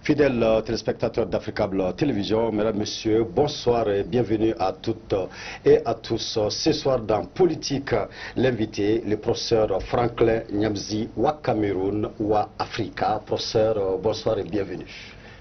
Fidèles téléspectateurs d'Africable Télévision, mesdames, messieurs, bonsoir et bienvenue à toutes et à tous. Ce soir dans Politique, l'invité, le professeur Franklin Nyamzi, Wa Cameroun, Wa Africa. Professeur, bonsoir et bienvenue.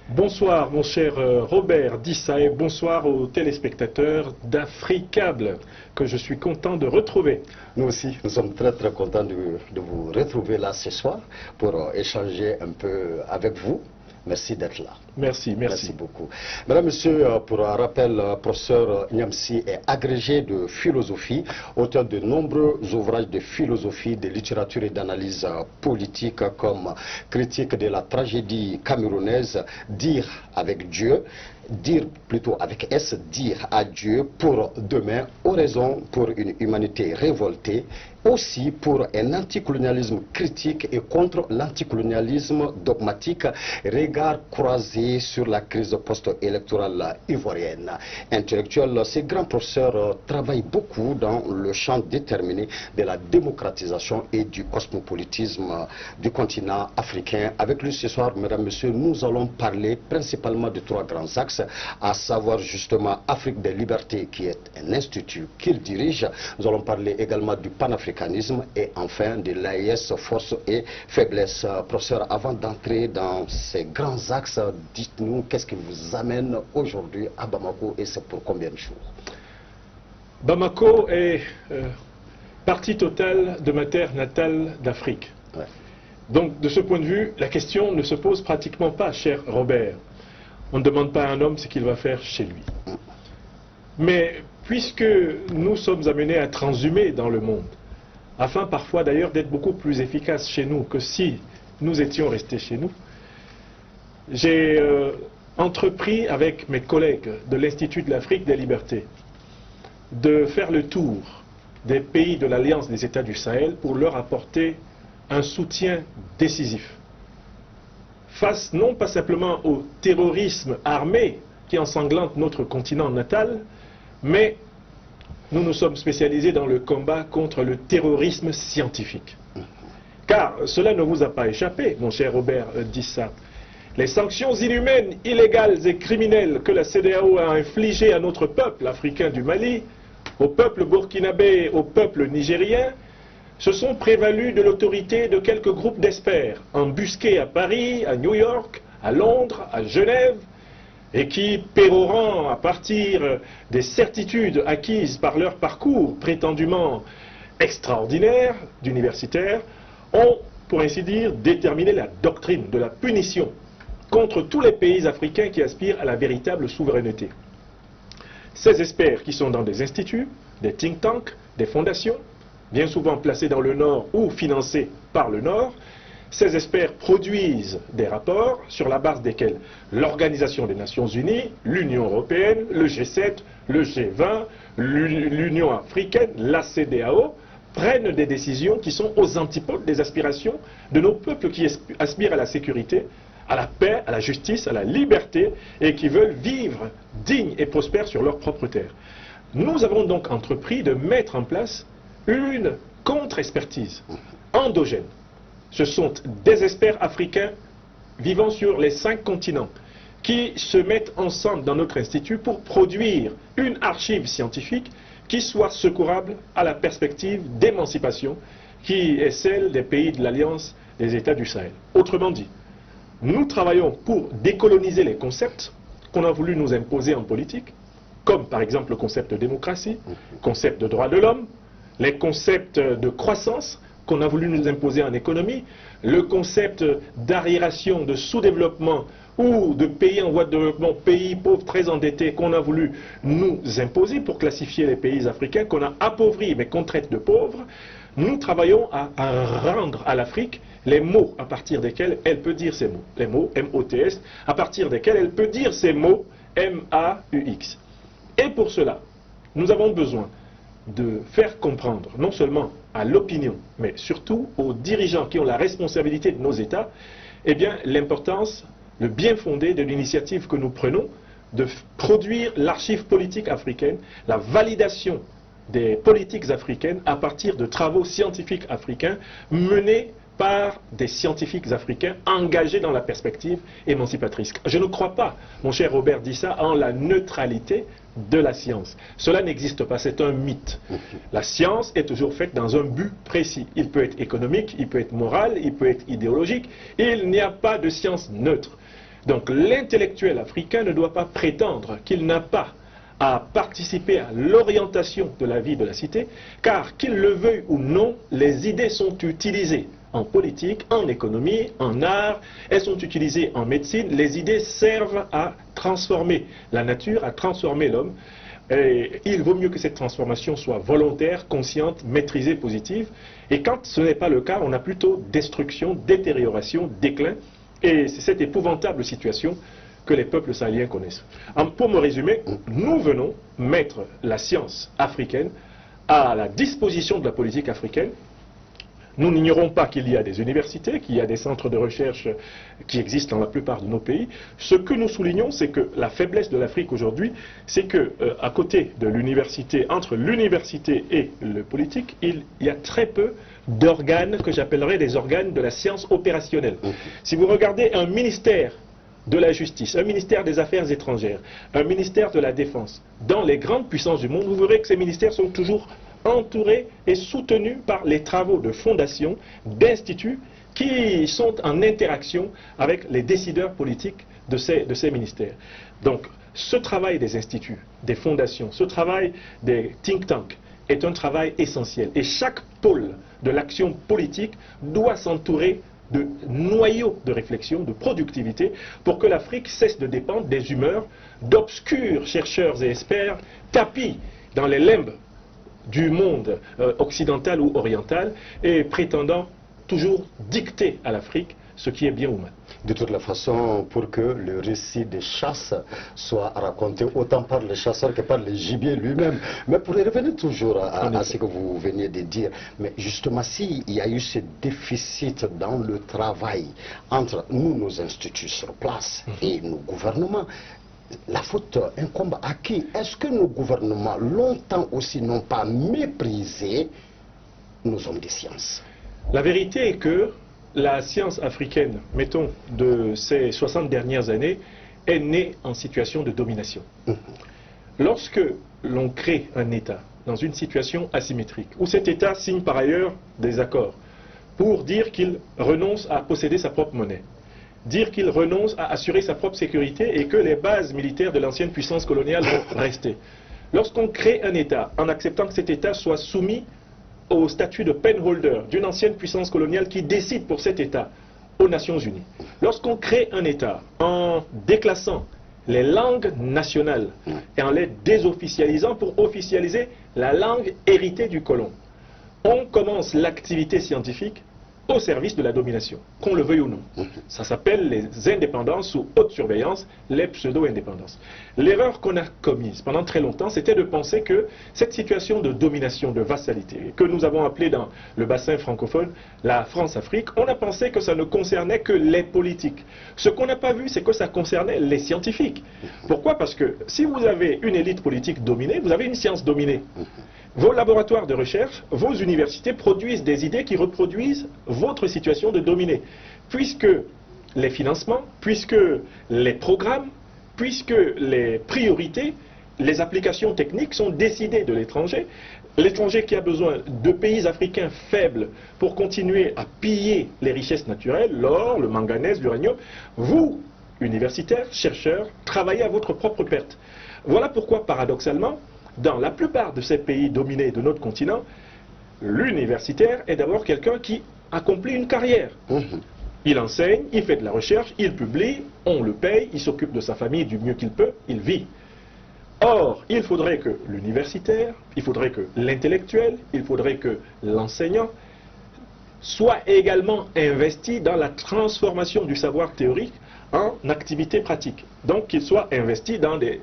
Bonsoir mon cher Robert Dissa et bonsoir aux téléspectateurs d'Africable que je suis content de retrouver. Nous aussi, nous sommes très contents de vous retrouver là ce soir pour échanger un peu avec vous. Merci d'être là. Merci. Merci beaucoup. Mesdames, Messieurs, pour un rappel, professeur Nyamzi est agrégé de philosophie, auteur de nombreux ouvrages de philosophie, de littérature et d'analyse politique comme Critique de la tragédie camerounaise, Dire avec Dieu, dire plutôt avec S, dire adieu pour demain, Oraison pour une humanité révoltée, aussi pour un anticolonialisme critique et contre l'anticolonialisme dogmatique, regard croisé sur la crise post-électorale ivoirienne. Intellectuel, ces grands professeurs travaillent beaucoup dans le champ déterminé de la démocratisation et du cosmopolitisme du continent africain. Avec lui ce soir, mesdames, messieurs, nous allons parler principalement de trois grands axes, à savoir justement Afrique des libertés, qui est un institut qu'il dirige. Nous allons parler également du panafricanisme et enfin de l'AIS, force et faiblesse. Professeur, avant d'entrer dans ces grands axes, dites-nous qu'est-ce qui vous amène aujourd'hui à Bamako et c'est pour combien de jours? Bamako est partie totale de ma terre natale d'Afrique. Ouais. Donc de ce point de vue, la question ne se pose pratiquement pas, cher Robert. On ne demande pas à un homme ce qu'il va faire chez lui. Mais puisque nous sommes amenés à transhumer dans le monde, afin parfois d'ailleurs d'être beaucoup plus efficaces chez nous que si nous étions restés chez nous, j'ai entrepris avec mes collègues de l'Institut de l'Afrique des Libertés de faire le tour des pays de l'Alliance des États du Sahel pour leur apporter un soutien décisif. Face non pas simplement au terrorisme armé qui ensanglante notre continent natal, mais nous nous sommes spécialisés dans le combat contre le terrorisme scientifique. Car cela ne vous a pas échappé, mon cher Robert Dissa. Les sanctions inhumaines, illégales et criminelles que la CEDEAO a infligées à notre peuple africain du Mali, au peuple burkinabé, au peuple nigérien, se sont prévalues de l'autorité de quelques groupes d'experts, embusqués à Paris, à New York, à Londres, à Genève, et qui, pérorant à partir des certitudes acquises par leur parcours prétendument extraordinaire d'universitaires, ont, pour ainsi dire, déterminé la doctrine de la punition contre tous les pays africains qui aspirent à la véritable souveraineté. Ces experts qui sont dans des instituts, des think tanks, des fondations, bien souvent placés dans le Nord ou financés par le Nord, ces experts produisent des rapports sur la base desquels l'Organisation des Nations Unies, l'Union Européenne, le G7, le G20, l'Union Africaine, la CEDEAO prennent des décisions qui sont aux antipodes des aspirations de nos peuples qui aspirent à la sécurité, à la paix, à la justice, à la liberté et qui veulent vivre dignes et prospères sur leur propre terre. Nous avons donc entrepris de mettre en place une contre-expertise endogène. Ce sont des experts africains vivant sur les 5 continents qui se mettent ensemble dans notre institut pour produire une archive scientifique qui soit secourable à la perspective d'émancipation qui est celle des pays de l'Alliance des États du Sahel. Autrement dit, nous travaillons pour décoloniser les concepts qu'on a voulu nous imposer en politique, comme par exemple le concept de démocratie, le concept de droits de l'homme, les concepts de croissance qu'on a voulu nous imposer en économie, le concept d'arriération, de sous-développement ou de pays en voie de développement, pays pauvres très endettés qu'on a voulu nous imposer pour classifier les pays africains qu'on a appauvris mais qu'on traite de pauvres. Nous travaillons à rendre à l'Afrique les mots à partir desquels elle peut dire ces mots. Les mots M-O-T-S, à partir desquels elle peut dire ces mots M-A-U-X. Et pour cela, nous avons besoin de faire comprendre, non seulement à l'opinion, mais surtout aux dirigeants qui ont la responsabilité de nos États, eh bien, l'importance, le bien fondé de l'initiative que nous prenons de produire l'archive politique africaine, la validation des politiques africaines à partir de travaux scientifiques africains menés par des scientifiques africains engagés dans la perspective émancipatrice. Je ne crois pas, mon cher Robert dit ça, en la neutralité de la science. Cela n'existe pas, c'est un mythe. La science est toujours faite dans un but précis. Il peut être économique, il peut être moral, il peut être idéologique. Il n'y a pas de science neutre. Donc l'intellectuel africain ne doit pas prétendre qu'il n'a pas à participer à l'orientation de la vie de la cité, car qu'il le veuille ou non, les idées sont utilisées en politique, en économie, en art, elles sont utilisées en médecine. Les idées servent à transformer la nature, à transformer l'homme. Et il vaut mieux que cette transformation soit volontaire, consciente, maîtrisée, positive. Et quand ce n'est pas le cas, on a plutôt destruction, détérioration, déclin. Et c'est cette épouvantable situation que les peuples sahéliens connaissent. Pour me résumer, nous venons mettre la science africaine à la disposition de la politique africaine. Nous n'ignorons pas qu'il y a des universités, qu'il y a des centres de recherche qui existent dans la plupart de nos pays. Ce que nous soulignons, c'est que la faiblesse de l'Afrique aujourd'hui, c'est que à côté de l'université, entre l'université et le politique, il y a très peu d'organes que j'appellerais des organes de la science opérationnelle. Si vous regardez un ministère de la justice, un ministère des affaires étrangères, un ministère de la défense, dans les grandes puissances du monde, vous verrez que ces ministères sont toujours entourés et soutenus par les travaux de fondations, d'instituts qui sont en interaction avec les décideurs politiques de ces ministères. Donc, ce travail des instituts, des fondations, ce travail des think tanks est un travail essentiel. Et chaque pôle de l'action politique doit s'entourer de noyaux de réflexion, de productivité, pour que l'Afrique cesse de dépendre des humeurs d'obscurs chercheurs et experts tapis dans les limbes du monde occidental ou oriental et prétendant toujours dicter à l'Afrique ce qui est bien ou mal. De toute la façon, pour que le récit des chasses soit raconté autant par les chasseurs que par le gibier lui-même. Mais pour revenir toujours à ce que vous veniez de dire, mais justement, s'il y a eu ce déficit dans le travail entre nous, nos instituts sur place, et nos gouvernements, la faute incombe à qui? Est-ce que nos gouvernements, longtemps aussi, n'ont pas méprisé nos hommes de science? La vérité est que la science africaine, mettons, de ces 60 dernières années, est née en situation de domination. Lorsque l'on crée un État dans une situation asymétrique, où cet État signe par ailleurs des accords pour dire qu'il renonce à posséder sa propre monnaie, dire qu'il renonce à assurer sa propre sécurité et que les bases militaires de l'ancienne puissance coloniale vont rester. Lorsqu'on crée un État, en acceptant que cet État soit soumis au statut de penholder d'une ancienne puissance coloniale qui décide pour cet État aux Nations Unies. Lorsqu'on crée un État en déclassant les langues nationales et en les désofficialisant pour officialiser la langue héritée du colon, on commence l'activité scientifique au service de la domination, qu'on le veuille ou non. Ça s'appelle les indépendances sous haute surveillance, les pseudo-indépendances. L'erreur qu'on a commise pendant très longtemps, c'était de penser que cette situation de domination, de vassalité, que nous avons appelée dans le bassin francophone la France-Afrique, on a pensé que ça ne concernait que les politiques. Ce qu'on n'a pas vu, c'est que ça concernait les scientifiques. Pourquoi? Parce que si vous avez une élite politique dominée, vous avez une science dominée. Vos laboratoires de recherche, vos universités produisent des idées qui reproduisent votre situation de dominé. Puisque les financements, puisque les programmes, puisque les priorités, les applications techniques sont décidées de l'étranger, l'étranger qui a besoin de pays africains faibles pour continuer à piller les richesses naturelles, l'or, le manganèse, l'uranium, vous, universitaires, chercheurs, travaillez à votre propre perte. Voilà pourquoi, paradoxalement, dans la plupart de ces pays dominés de notre continent, l'universitaire est d'abord quelqu'un qui accomplit une carrière. Il enseigne, il fait de la recherche, il publie, on le paye, il s'occupe de sa famille du mieux qu'il peut, il vit. Or, il faudrait que l'universitaire, il faudrait que l'intellectuel, il faudrait que l'enseignant soit également investi dans la transformation du savoir théorique en activité pratique. Donc, qu'il soit investi dans des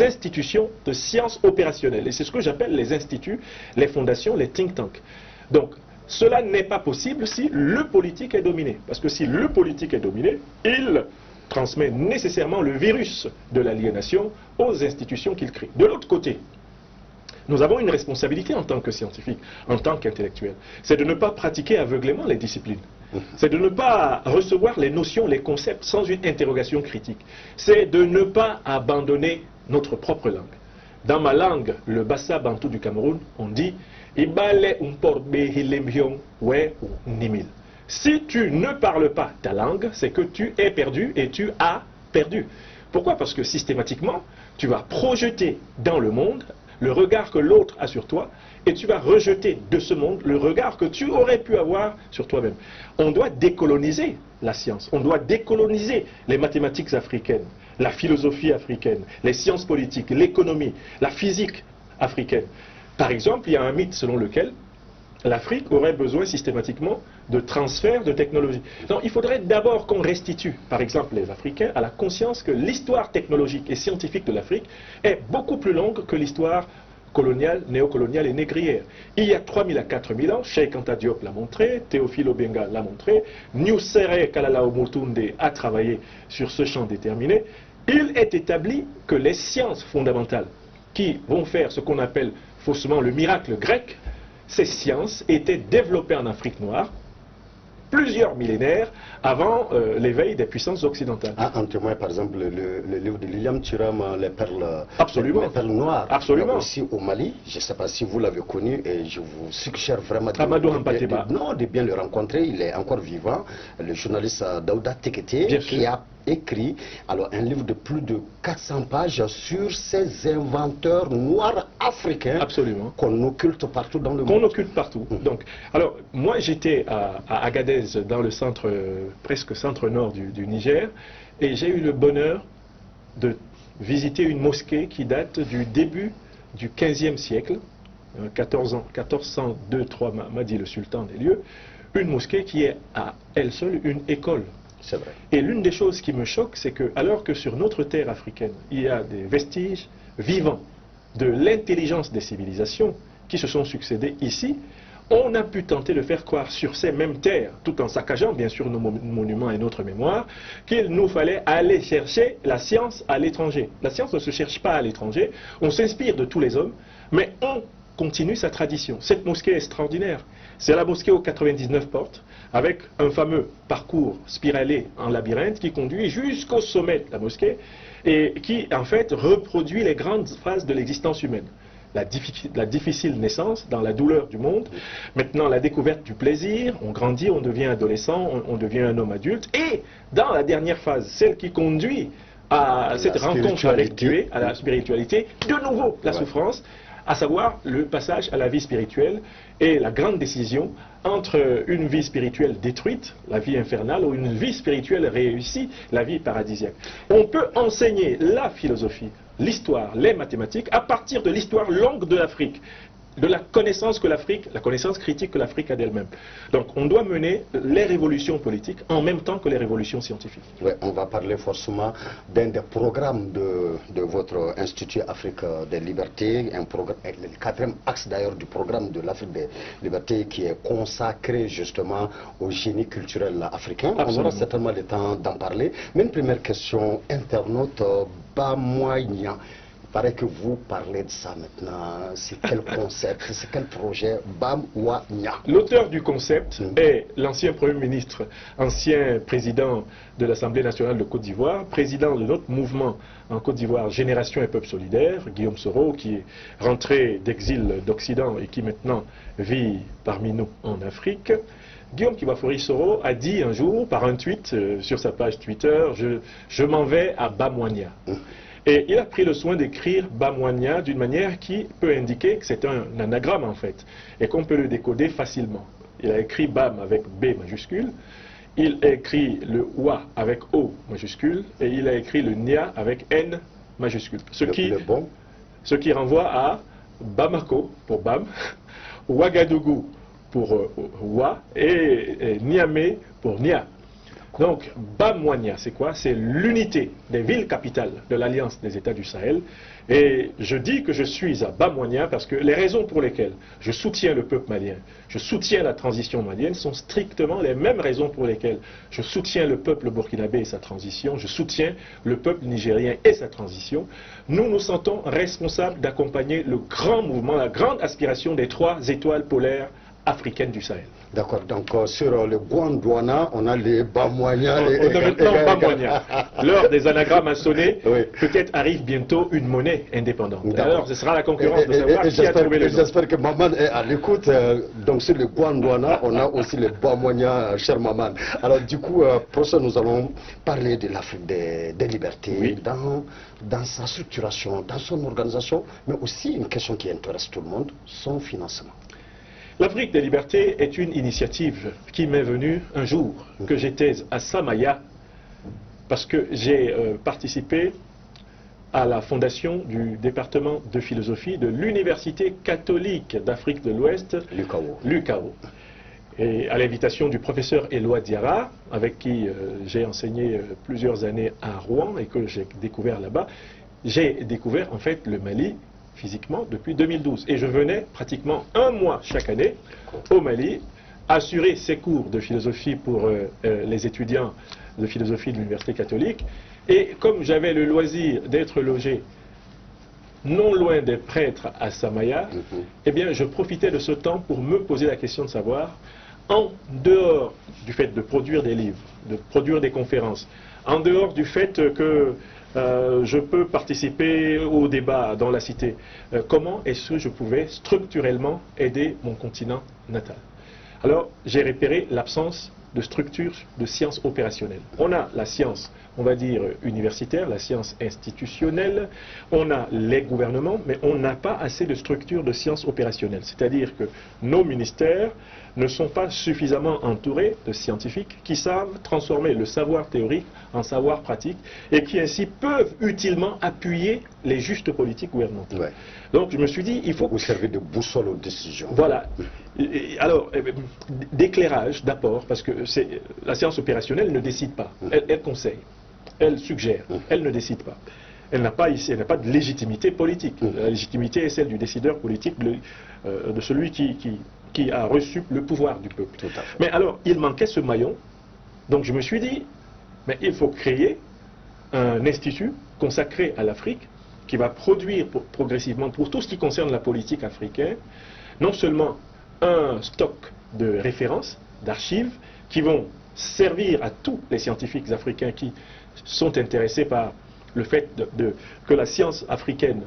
institutions de sciences opérationnelles. Et c'est ce que j'appelle les instituts, les fondations, les think tanks. Donc, cela n'est pas possible si le politique est dominé. Parce que si le politique est dominé, il transmet nécessairement le virus de l'aliénation aux institutions qu'il crée. De l'autre côté, Nous avons une responsabilité en tant que scientifiques, en tant qu'intellectuels. C'est de ne pas pratiquer aveuglément les disciplines. C'est de ne pas recevoir les notions, les concepts sans une interrogation critique. C'est de ne pas abandonner notre propre langue. Dans ma langue, le Bassa Bantou du Cameroun, on dit Ibale umporbe hilembion we nimil. Si tu ne parles pas ta langue, c'est que tu es perdu et tu as perdu. Pourquoi? Parce que systématiquement, tu vas projeter dans le monde le regard que l'autre a sur toi et tu vas rejeter de ce monde le regard que tu aurais pu avoir sur toi-même. On doit décoloniser la science, on doit décoloniser les mathématiques africaines, la philosophie africaine, les sciences politiques, l'économie, la physique africaine. Par exemple, il y a un mythe selon lequel l'Afrique aurait besoin systématiquement de transfert de technologie. Non, il faudrait d'abord qu'on restitue, par exemple les Africains, à la conscience que l'histoire technologique et scientifique de l'Afrique est beaucoup plus longue que l'histoire coloniale, néocoloniale et négrière. Il y a 3000 à 4000 ans, Cheikh Anta Diop l'a montré, Théophile Obenga l'a montré, Nusere Kalalao Motunde a travaillé sur ce champ déterminé. Il est établi que les sciences fondamentales qui vont faire ce qu'on appelle faussement le miracle grec, ces sciences étaient développées en Afrique noire plusieurs millénaires avant l'éveil des puissances occidentales. En témoin, par exemple, le livre de Liliam Thuram, les perles, Absolument. Les perles noires. Absolument. Aussi au Mali, je ne sais pas si vous l'avez connu, et je vous suggère vraiment de bien le rencontrer. Il est encore vivant, le journaliste Daouda Tekete, qui a écrit alors, un livre de plus de 400 pages sur ces inventeurs noirs africains qu'on occulte partout dans le monde. Qu'on occulte partout. Donc, alors, moi j'étais à Agadez, dans le centre, presque centre-nord du Niger, et j'ai eu le bonheur de visiter une mosquée qui date du début du 15e siècle, 1402-3 m'a dit le sultan des lieux, une mosquée qui est à elle seule une école. C'est vrai. Et l'une des choses qui me choque, c'est que, alors que sur notre terre africaine, il y a des vestiges vivants de l'intelligence des civilisations qui se sont succédées ici, on a pu tenter de faire croire sur ces mêmes terres, tout en saccageant bien sûr nos monuments et notre mémoire, qu'il nous fallait aller chercher la science à l'étranger. La science ne se cherche pas à l'étranger, on s'inspire de tous les hommes, mais on continue sa tradition. Cette mosquée est extraordinaire. C'est la mosquée aux 99 portes, avec un fameux parcours spiralé en labyrinthe qui conduit jusqu'au sommet de la mosquée et qui, en fait, reproduit les grandes phases de l'existence humaine. La difficile naissance dans la douleur du monde, maintenant la découverte du plaisir, on grandit, on devient adolescent, on devient un homme adulte, et dans la dernière phase, celle qui conduit à cette rencontre avec Dieu, à la spiritualité, de nouveau la souffrance, à savoir le passage à la vie spirituelle et la grande décision entre une vie spirituelle détruite, la vie infernale, ou une vie spirituelle réussie, la vie paradisiaque. On peut enseigner la philosophie, l'histoire, les mathématiques à partir de l'histoire longue de l'Afrique, de la connaissance que l'Afrique, la connaissance critique que l'Afrique a d'elle-même. Donc on doit mener les révolutions politiques en même temps que les révolutions scientifiques. Oui, on va parler forcément d'un des programmes de votre Institut Afrique des Libertés, le quatrième axe d'ailleurs du programme de l'Afrique des Libertés qui est consacré justement au génie culturel africain. Absolument. On aura certainement le temps d'en parler. Mais une première question, internaute, Bamoignan. Il paraît que vous parlez de ça maintenant. C'est quel concept, c'est quel projet Bamouania? L'auteur du concept est l'ancien Premier ministre, ancien président de l'Assemblée nationale de Côte d'Ivoire, président de notre mouvement en Côte d'Ivoire, Génération et Peuple Solidaire, Guillaume Soro, qui est rentré d'exil d'Occident et qui maintenant vit parmi nous en Afrique. Guillaume Kibafori Soro a dit un jour, par un tweet sur sa page Twitter, je m'en vais à Bamouania. Et il a pris le soin d'écrire Bamouania d'une manière qui peut indiquer que c'est un anagramme en fait, et qu'on peut le décoder facilement. Il a écrit Bam avec B majuscule, il a écrit le Wa avec O majuscule, et il a écrit le Nia avec N majuscule. Ce qui renvoie à Bamako pour Bam, Ouagadougou pour Wa et Niamey pour Nia. D'accord. Donc, Bamouania, c'est quoi? C'est l'unité des villes capitales de l'Alliance des États du Sahel. Et je dis que je suis à Bamouania parce que les raisons pour lesquelles je soutiens le peuple malien, je soutiens la transition malienne, sont strictement les mêmes raisons pour lesquelles je soutiens le peuple burkinabé et sa transition, je soutiens le peuple nigérien et sa transition. Nous nous sentons responsables d'accompagner le grand mouvement, la grande aspiration des 3 étoiles polaires africaines du Sahel. D'accord, donc sur le Gondwana, on a les Bamouania. On a maintenant Bamouania. L'heure des anagrammes à sonner, Oui. peut-être arrive bientôt une monnaie indépendante. Alors, ce sera la concurrence de savoir qui a trouvé le nom. J'espère que Maman est à l'écoute. Donc sur le Gondwana, on a aussi les Bamouania, cher Maman. Alors du coup, professeur, nous allons parler de l'Afrique des libertés, Oui. dans sa structuration, dans son organisation, mais aussi une question qui intéresse tout le monde, son financement. L'Afrique des libertés est une initiative qui m'est venue un jour que j'étais à Samaya parce que j'ai participé à la fondation du département de philosophie de l'Université catholique d'Afrique de l'Ouest, l'UCAO. Et à l'invitation du professeur Éloi Diarra, avec qui j'ai enseigné plusieurs années à Rouen et que j'ai découvert là-bas, j'ai découvert en fait le Mali physiquement depuis 2012. Et je venais pratiquement un mois chaque année au Mali assurer ces cours de philosophie pour les étudiants de philosophie de l'Université catholique. Et comme j'avais le loisir d'être logé non loin des prêtres à Samaya, eh bien je profitais de ce temps pour me poser la question de savoir, en dehors du fait de produire des livres, de produire des conférences, en dehors du fait que je peux participer au débat dans la cité, comment est-ce que je pouvais structurellement aider mon continent natal? Alors, j'ai repéré l'absence de structure de sciences opérationnelles. On a la science, on va dire, universitaire, la science institutionnelle, on a les gouvernements, mais on n'a pas assez de structures de sciences opérationnelles. C'est-à-dire que nos ministères ne sont pas suffisamment entourés de scientifiques qui savent transformer le savoir théorique en savoir pratique et qui ainsi peuvent utilement appuyer les justes politiques gouvernementales. Ouais. Donc je me suis dit, il faut... Vous servez de boussole aux décisions. Voilà. Alors, d'éclairage d'abord, parce que la science opérationnelle ne décide pas, elle conseille, elle suggère, elle ne décide pas. Elle n'a pas de légitimité politique. La légitimité est celle du décideur politique, de celui qui a reçu le pouvoir du peuple. Mais alors, il manquait ce maillon, donc je me suis dit, mais il faut créer un institut consacré à l'Afrique qui va produire progressivement, pour tout ce qui concerne la politique africaine, non seulement un stock de références, d'archives, qui vont servir à tous les scientifiques africains qui sont intéressés par le fait que la science africaine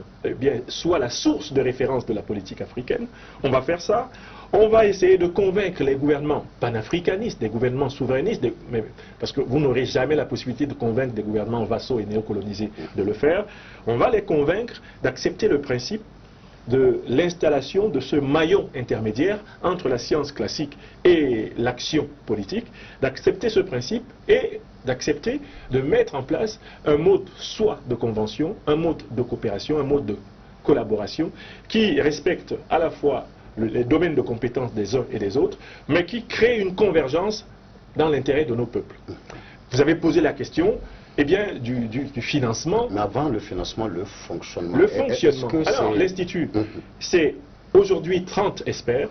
soit la source de référence de la politique africaine. On va faire ça. On va essayer de convaincre les gouvernements panafricanistes, des gouvernements souverainistes, parce que vous n'aurez jamais la possibilité de convaincre des gouvernements vassaux et néocolonisés de le faire. On va les convaincre d'accepter le principe de l'installation de ce maillon intermédiaire entre la science classique et l'action politique, d'accepter ce principe et d'accepter de mettre en place un mode soit de convention, un mode de coopération, un mode de collaboration qui respecte à la fois les domaines de compétences des uns et des autres, mais qui crée une convergence dans l'intérêt de nos peuples. Vous avez posé la question, eh bien, du financement. Mais avant le financement, le fonctionnement. Le fonctionnement. Alors, l'Institut, c'est aujourd'hui 30 experts,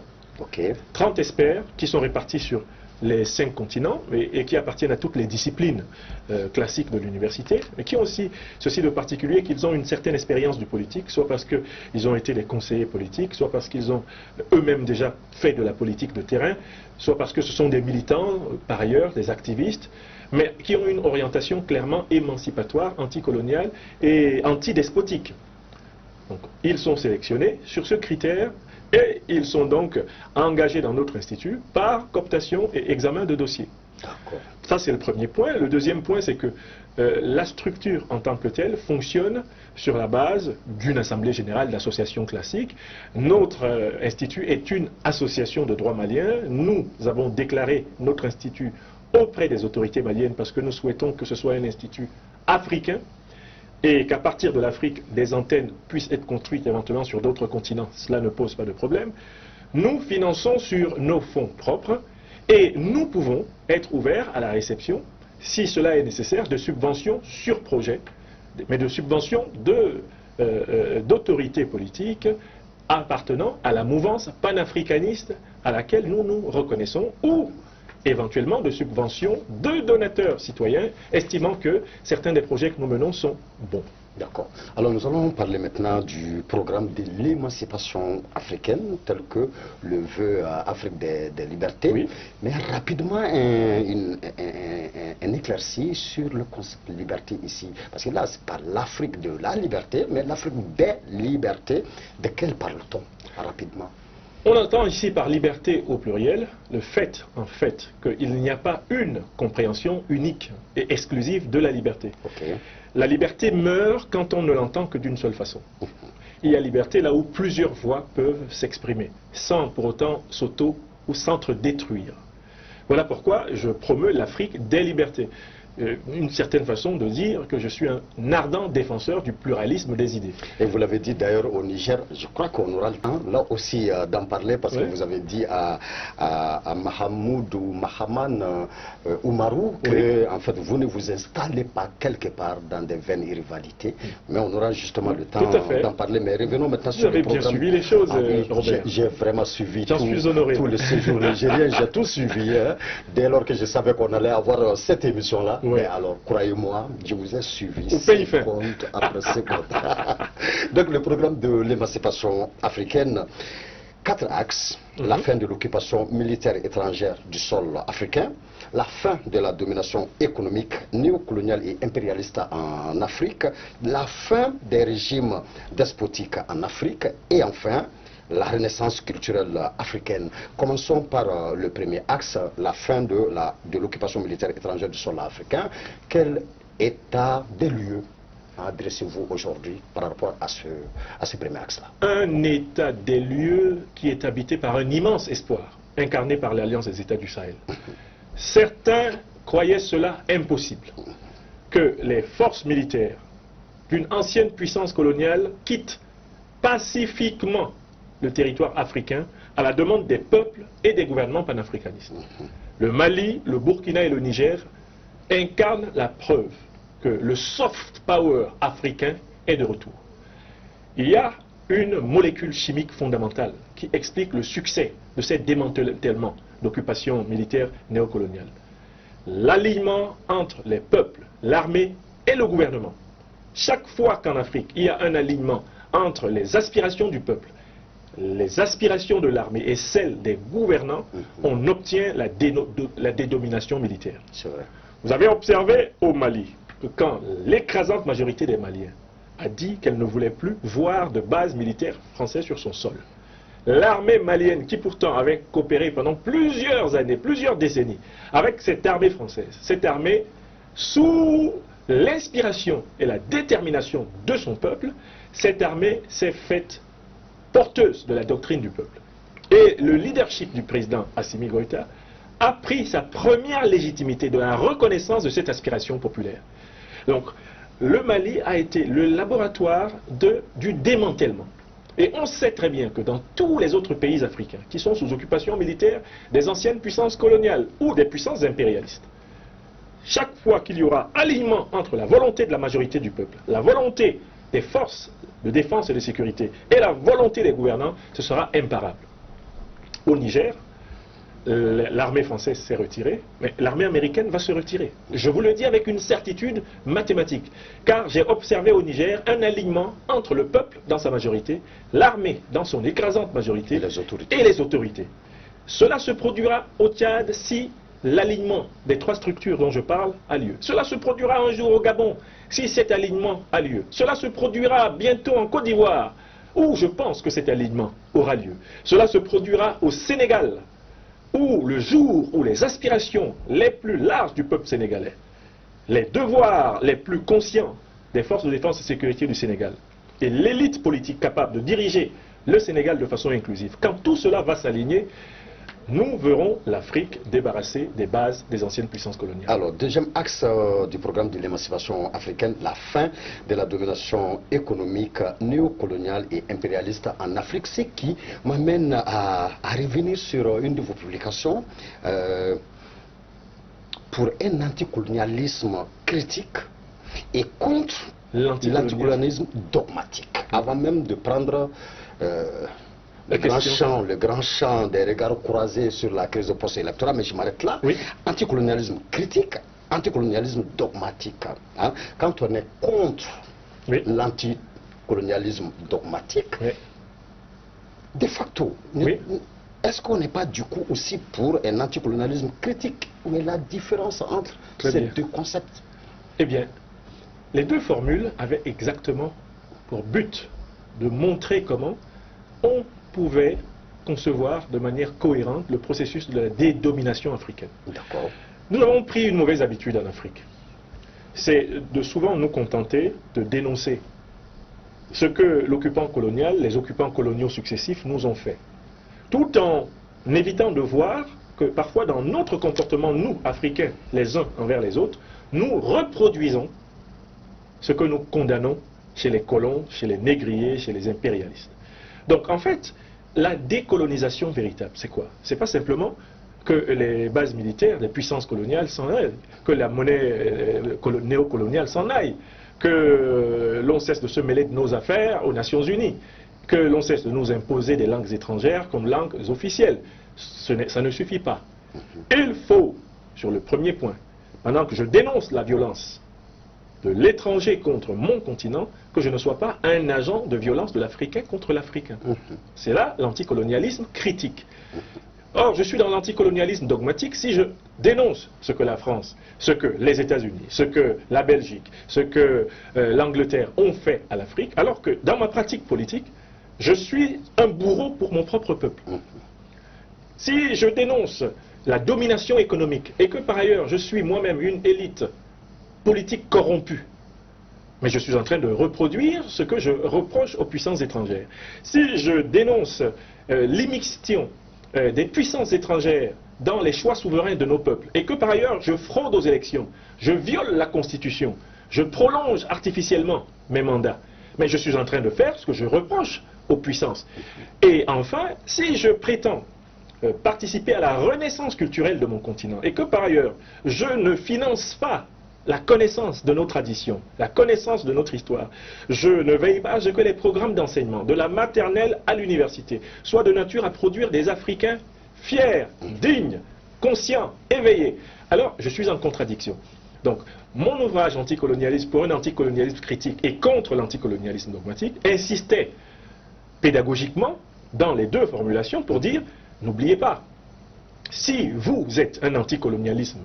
30 experts qui sont répartis sur les 5 continents et qui appartiennent à toutes les disciplines classiques de l'université, mais qui ont aussi ceci de particulier qu'ils ont une certaine expérience du politique, soit parce qu'ils ont été des conseillers politiques, soit parce qu'ils ont eux-mêmes déjà fait de la politique de terrain, soit parce que ce sont des militants, par ailleurs, des activistes, mais qui ont une orientation clairement émancipatoire, anticoloniale et antidespotique. Donc, ils sont sélectionnés sur ce critère et ils sont donc engagés dans notre institut par cooptation et examen de dossier. Ça, c'est le premier point. Le deuxième point, c'est que la structure en tant que telle fonctionne sur la base d'une assemblée générale d'associations classiques. Notre institut est une association de droit malien. Nous avons déclaré notre institut auprès des autorités maliennes parce que nous souhaitons que ce soit un institut africain et qu'à partir de l'Afrique, des antennes puissent être construites éventuellement sur d'autres continents. Cela ne pose pas de problème. Nous finançons sur nos fonds propres et nous pouvons être ouverts à la réception si cela est nécessaire, de subventions sur projet, mais de subventions d'autorités politiques appartenant à la mouvance panafricaniste à laquelle nous nous reconnaissons, ou éventuellement de subventions de donateurs citoyens estimant que certains des projets que nous menons sont bons. D'accord. Alors nous allons parler maintenant du programme de l'émancipation africaine tel que le veut Afrique des libertés. Oui. Mais rapidement un éclairci sur le concept de liberté ici. Parce que là c'est pas l'Afrique de la liberté, mais l'Afrique des libertés. De quelle parle-t-on rapidement? On entend ici par liberté au pluriel le fait, en fait, qu'il n'y a pas une compréhension unique et exclusive de la liberté. Okay. La liberté meurt quand on ne l'entend que d'une seule façon. Il y a liberté là où plusieurs voix peuvent s'exprimer, sans pour autant s'auto ou s'entre-détruire. Voilà pourquoi je promeus l'Afrique des libertés. Une certaine façon de dire que je suis un ardent défenseur du pluralisme des idées. Et vous l'avez dit d'ailleurs au Niger, je crois qu'on aura le temps là aussi d'en parler parce que vous avez dit à Mahamoud ou Mahaman Oumarou que en fait vous ne vous installez pas quelque part dans des vaines rivalités, mais on aura justement le temps d'en parler. Mais revenons maintenant sur le programme. Vous avez bien suivi les choses, Robert. J'ai vraiment suivi tout le séjour nigérien, j'ai tout suivi dès lors que je savais qu'on allait avoir cette émission-là. Oui. Mais alors, croyez-moi, je vous ai suivi seconde après seconde. Donc, le programme de l'émancipation africaine, 4 axes. La fin de l'occupation militaire étrangère du sol africain, la fin de la domination économique néocoloniale et impérialiste en Afrique, la fin des régimes despotiques en Afrique et enfin, la renaissance culturelle africaine. Commençons par le premier axe, la fin de l'occupation militaire étrangère du sol africain. Quel état des lieux adressez-vous aujourd'hui par rapport à ce premier axe-là? Un état des lieux qui est habité par un immense espoir, incarné par l'Alliance des États du Sahel. Certains croyaient cela impossible, que les forces militaires d'une ancienne puissance coloniale quittent pacifiquement le territoire africain à la demande des peuples et des gouvernements panafricanistes. Le Mali, le Burkina et le Niger incarnent la preuve que le soft power africain est de retour. Il y a une molécule chimique fondamentale qui explique le succès de ces démantèlements d'occupation militaire néocoloniale. L'alignement entre les peuples, l'armée et le gouvernement. Chaque fois qu'en Afrique, il y a un alignement entre les aspirations du peuple, les aspirations de l'armée et celles des gouvernants, on obtient la dédomination militaire. Vous avez observé au Mali que quand l'écrasante majorité des Maliens a dit qu'elle ne voulait plus voir de base militaire française sur son sol, l'armée malienne, qui pourtant avait coopéré pendant plusieurs années, plusieurs décennies, avec cette armée française, cette armée, sous l'inspiration et la détermination de son peuple, cette armée s'est faite porteuse de la doctrine du peuple. Et le leadership du président Assimi Goïta a pris sa première légitimité de la reconnaissance de cette aspiration populaire. Donc, le Mali a été le laboratoire du démantèlement. Et on sait très bien que dans tous les autres pays africains qui sont sous occupation militaire des anciennes puissances coloniales ou des puissances impérialistes, chaque fois qu'il y aura alignement entre la volonté de la majorité du peuple, la volonté des forces de défense et de sécurité et la volonté des gouvernants, ce sera imparable. Au Niger, l'armée française s'est retirée, mais l'armée américaine va se retirer. Je vous le dis avec une certitude mathématique, car j'ai observé au Niger un alignement entre le peuple dans sa majorité, l'armée dans son écrasante majorité et les autorités. Cela se produira au Tchad si l'alignement des 3 structures dont je parle a lieu. Cela se produira un jour au Gabon si cet alignement a lieu. Cela se produira bientôt en Côte d'Ivoire où je pense que cet alignement aura lieu. Cela se produira au Sénégal où le jour où les aspirations les plus larges du peuple sénégalais, les devoirs les plus conscients des forces de défense et de sécurité du Sénégal et l'élite politique capable de diriger le Sénégal de façon inclusive, quand tout cela va s'aligner, nous verrons l'Afrique débarrassée des bases des anciennes puissances coloniales. Alors, deuxième axe du programme de l'émancipation africaine, la fin de la domination économique néocoloniale et impérialiste en Afrique, ce qui m'amène à revenir sur une de vos publications. pour un anticolonialisme critique et contre l'anticolonialisme dogmatique. Avant même de prendre le grand champ des regards croisés sur la crise de post-électorale, mais je m'arrête là. Oui. Anticolonialisme critique, anticolonialisme dogmatique. Hein. Quand on est contre l'anticolonialisme dogmatique, de facto, est-ce qu'on n'est pas du coup aussi pour un anticolonialisme critique? Où est la différence entre ces deux concepts? Eh bien, les deux formules avaient exactement pour but de montrer comment on pouvait concevoir de manière cohérente le processus de la dédomination africaine. D'accord. Nous avons pris une mauvaise habitude en Afrique. C'est de souvent nous contenter de dénoncer ce que l'occupant colonial, les occupants coloniaux successifs nous ont fait, tout en évitant de voir que parfois dans notre comportement, nous, Africains, les uns envers les autres, nous reproduisons ce que nous condamnons chez les colons, chez les négriers, chez les impérialistes. Donc en fait, la décolonisation véritable, c'est quoi? C'est pas simplement que les bases militaires des puissances coloniales s'en aillent, que la monnaie néocoloniale s'en aille, que l'on cesse de se mêler de nos affaires aux Nations Unies, que l'on cesse de nous imposer des langues étrangères comme langues officielles. Ça ne suffit pas. Il faut, sur le premier point, pendant que je dénonce la violence de l'étranger contre mon continent, que je ne sois pas un agent de violence de l'Africain contre l'Africain. C'est là l'anticolonialisme critique. Or, je suis dans l'anticolonialisme dogmatique si je dénonce ce que la France, ce que les États-Unis, ce que la Belgique, ce que l'Angleterre ont fait à l'Afrique, alors que dans ma pratique politique, je suis un bourreau pour mon propre peuple. Si je dénonce la domination économique et que par ailleurs je suis moi-même une élite politique corrompue, mais je suis en train de reproduire ce que je reproche aux puissances étrangères. Si je dénonce l'immixtion des puissances étrangères dans les choix souverains de nos peuples, et que par ailleurs je fraude aux élections, je viole la Constitution, je prolonge artificiellement mes mandats, mais je suis en train de faire ce que je reproche aux puissances. Et enfin, si je prétends participer à la renaissance culturelle de mon continent, et que par ailleurs je ne finance pas la connaissance de nos traditions, la connaissance de notre histoire. Je ne veille pas à ce que les programmes d'enseignement, de la maternelle à l'université, soient de nature à produire des Africains fiers, dignes, conscients, éveillés. Alors, je suis en contradiction. Donc, mon ouvrage anticolonialiste pour un anticolonialisme critique et contre l'anticolonialisme dogmatique insistait pédagogiquement dans les deux formulations pour dire, n'oubliez pas, si vous êtes un anticolonialiste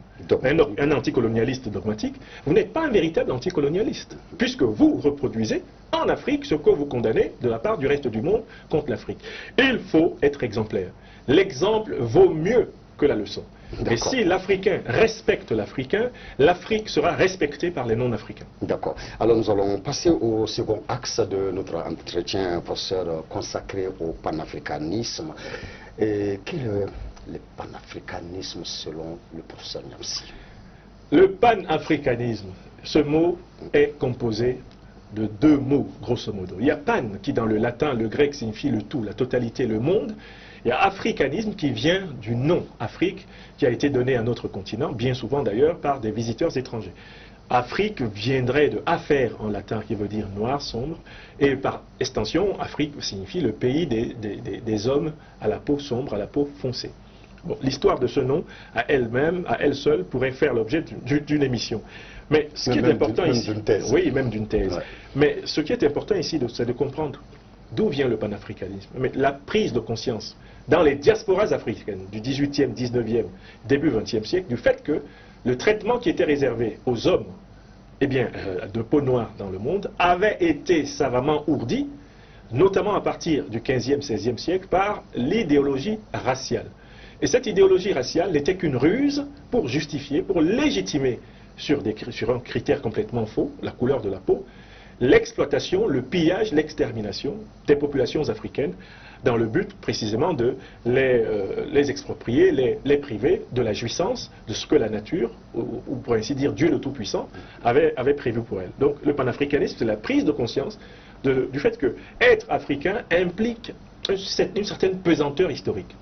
dogmatique, vous n'êtes pas un véritable anticolonialiste, puisque vous reproduisez en Afrique ce que vous condamnez de la part du reste du monde contre l'Afrique. Il faut être exemplaire. L'exemple vaut mieux que la leçon. Et si l'Africain respecte l'Africain, l'Afrique sera respectée par les non-Africains. D'accord. Alors nous allons passer au second axe de notre entretien, professeur, consacré au panafricanisme. Et quel est le panafricanisme selon le professeur Niamsi? Le panafricanisme, ce mot est composé de deux mots, grosso modo. Il y a pan, qui dans le latin, le grec signifie le tout, la totalité, le monde. Il y a africanisme qui vient du nom Afrique, qui a été donné à notre continent, bien souvent d'ailleurs par des visiteurs étrangers. Afrique viendrait de affaire en latin, qui veut dire noir, sombre, et par extension, Afrique signifie le pays des hommes à la peau sombre, à la peau foncée. Bon, l'histoire de ce nom, à elle-même, à elle seule, pourrait faire l'objet d'une émission. Mais ce qui est important ici... Même d'une thèse. Oui, même d'une thèse. Ouais. Mais ce qui est important ici, c'est de comprendre d'où vient le panafricanisme. Mais la prise de conscience dans les diasporas africaines du 18e, 19e, début 20e siècle, du fait que le traitement qui était réservé aux hommes de peau noire dans le monde avait été savamment ourdi, notamment à partir du 15e, 16e siècle, par l'idéologie raciale. Et cette idéologie raciale n'était qu'une ruse pour justifier, pour légitimer sur un critère complètement faux, la couleur de la peau, l'exploitation, le pillage, l'extermination des populations africaines dans le but précisément de les exproprier, les priver de la jouissance de ce que la nature, ou pour ainsi dire Dieu le Tout-Puissant, avait prévu pour elle. Donc le panafricanisme, c'est la prise de conscience du fait que être africain implique une certaine pesanteur historique.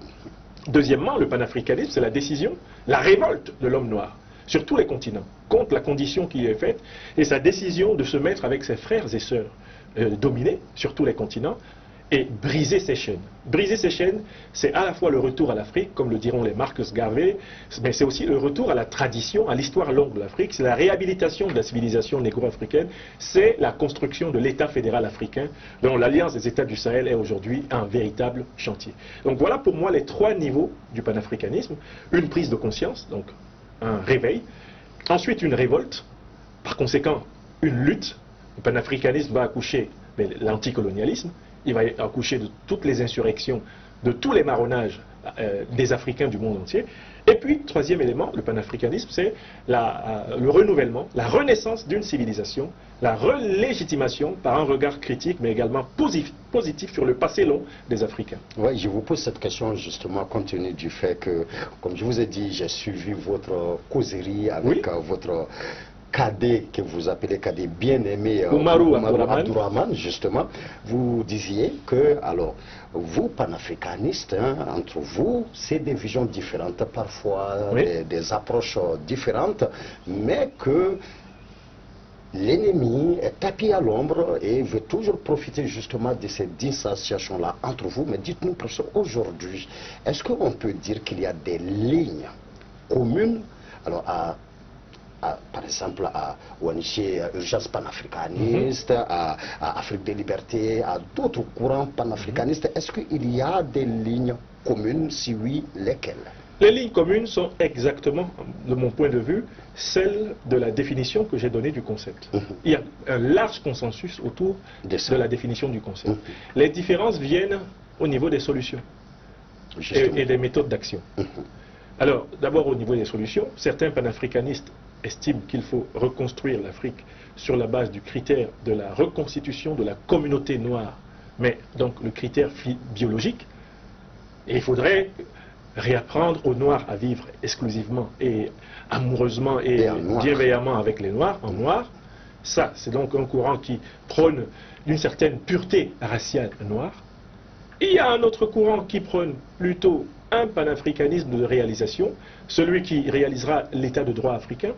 Deuxièmement, le panafricanisme, c'est la décision, la révolte de l'homme noir sur tous les continents, contre la condition qui est faite et sa décision de se mettre avec ses frères et sœurs dominés sur tous les continents et briser ses chaînes. Briser ses chaînes, c'est à la fois le retour à l'Afrique, comme le diront les Marcus Garvey, mais c'est aussi le retour à la tradition, à l'histoire longue de l'Afrique, c'est la réhabilitation de la civilisation négro-africaine, c'est la construction de l'État fédéral africain, dont l'Alliance des États du Sahel est aujourd'hui un véritable chantier. Donc voilà pour moi les 3 niveaux du panafricanisme. Une prise de conscience, donc un réveil, ensuite une révolte, par conséquent une lutte. Le panafricanisme va accoucher de l'anticolonialisme, il va accoucher de toutes les insurrections, de tous les marronnages des Africains du monde entier. Et puis, 3e élément, le panafricanisme, c'est le renouvellement, la renaissance d'une civilisation, la relégitimation par un regard critique, mais également positif sur le passé long des Africains. Oui, je vous pose cette question justement compte tenu du fait que, comme je vous ai dit, j'ai suivi votre causerie avec votre cadet que vous appelez cadet bien-aimé Oumarou Abdourahmane, justement. Vous disiez que, alors, vous, panafricanistes, hein, entre vous, c'est des visions différentes, parfois des approches différentes, mais que l'ennemi est tapis à l'ombre et veut toujours profiter justement de cette dissociation-là entre vous. Mais dites-nous, professeur, aujourd'hui, est-ce qu'on peut dire qu'il y a des lignes communes, alors par exemple à ONG Urgence panafricaniste, à Afrique des libertés, à d'autres courants panafricanistes? Est-ce qu'il y a des lignes communes? Si oui, lesquelles? Les lignes communes sont exactement, de mon point de vue, celles de la définition que j'ai donnée du concept. Il y a un large consensus autour de la définition du concept. Les différences viennent au niveau des solutions et des méthodes d'action. Alors, d'abord au niveau des solutions, certains panafricanistes estiment qu'il faut reconstruire l'Afrique sur la base du critère de la reconstitution de la communauté noire, mais donc le critère biologique, et il faudrait réapprendre aux Noirs à vivre exclusivement et amoureusement et bienveillamment avec les Noirs, en noir. Ça, c'est donc un courant qui prône d'une certaine pureté raciale noire. Et il y a un autre courant qui prône plutôt un panafricanisme de réalisation, celui qui réalisera l'état de droit africain,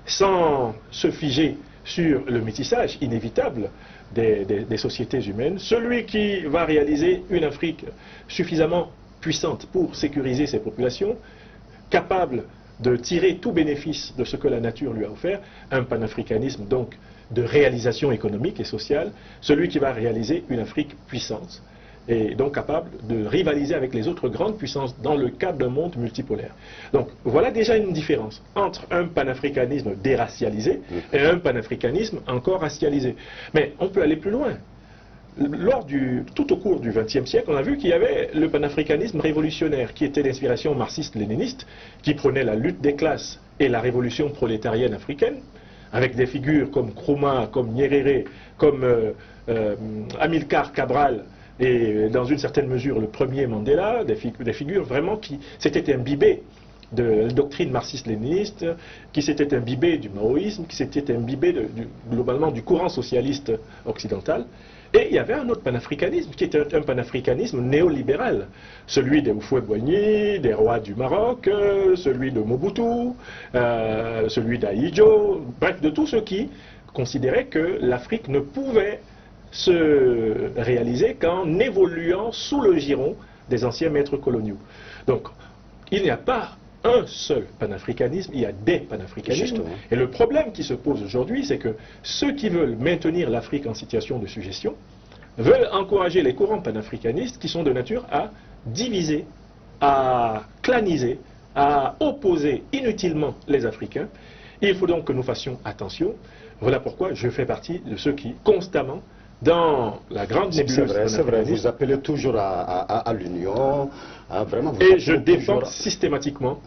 sans se figer sur le métissage inévitable des sociétés humaines, celui qui va réaliser une Afrique suffisamment puissante pour sécuriser ses populations, capable de tirer tout bénéfice de ce que la nature lui a offert, un panafricanisme donc de réalisation économique et sociale, celui qui va réaliser une Afrique puissante, et donc capable de rivaliser avec les autres grandes puissances dans le cadre d'un monde multipolaire. Donc voilà déjà une différence entre un panafricanisme déracialisé et un panafricanisme encore racialisé. Mais on peut aller plus loin. Tout au cours du XXe siècle, on a vu qu'il y avait le panafricanisme révolutionnaire, qui était d'inspiration marxiste-léniniste, qui prônait la lutte des classes et la révolution prolétarienne africaine, avec des figures comme Nkrumah, comme Nyerere, comme Amilcar Cabral, et dans une certaine mesure le premier Mandela, des figures vraiment qui s'étaient imbibées de la doctrine marxiste-léniniste, qui s'étaient imbibées du maoïsme, qui s'étaient imbibées globalement du courant socialiste occidental. Et il y avait un autre panafricanisme, qui était un panafricanisme néolibéral, celui des Houphouët-Boigny, des rois du Maroc, celui de Mobutu, celui d'Ahidjo, bref, de tous ceux qui considéraient que l'Afrique ne pouvait se réaliser qu'en évoluant sous le giron des anciens maîtres coloniaux. Donc, il n'y a pas un seul panafricanisme, il y a des panafricanismes. Et le problème qui se pose aujourd'hui, c'est que ceux qui veulent maintenir l'Afrique en situation de suggestion veulent encourager les courants panafricanistes qui sont de nature à diviser, à claniser, à opposer inutilement les Africains. Il faut donc que nous fassions attention. Voilà pourquoi je fais partie de ceux qui, constamment, dans la grande nébuleuse panafricaniste, c'est vrai, vous appelez toujours à l'union, vraiment. Et je défends systématiquement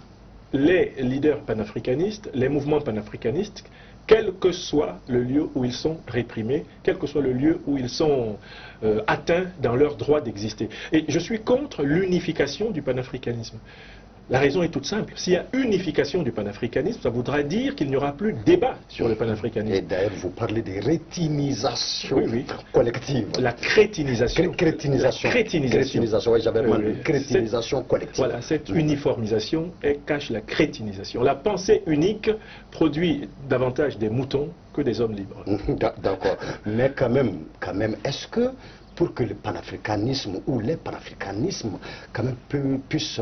les leaders panafricanistes, les mouvements panafricanistes, quel que soit le lieu où ils sont réprimés, quel que soit le lieu où ils sont atteints dans leur droit d'exister. Et je suis contre l'unification du panafricanisme. La raison est toute simple. S'il y a unification du panafricanisme, ça voudra dire qu'il n'y aura plus de débat sur le panafricanisme. Et d'ailleurs, vous parlez de rétinisation oui. collective. La crétinisation. Crétinisation. Crétinisation, oui, j'avais mal. Crétinisation collective. Voilà, cette uniformisation, elle cache la crétinisation. La pensée unique produit davantage des moutons que des hommes libres. D'accord. Mais quand même, est-ce que pour que le panafricanisme ou les panafricanismes quand même puissent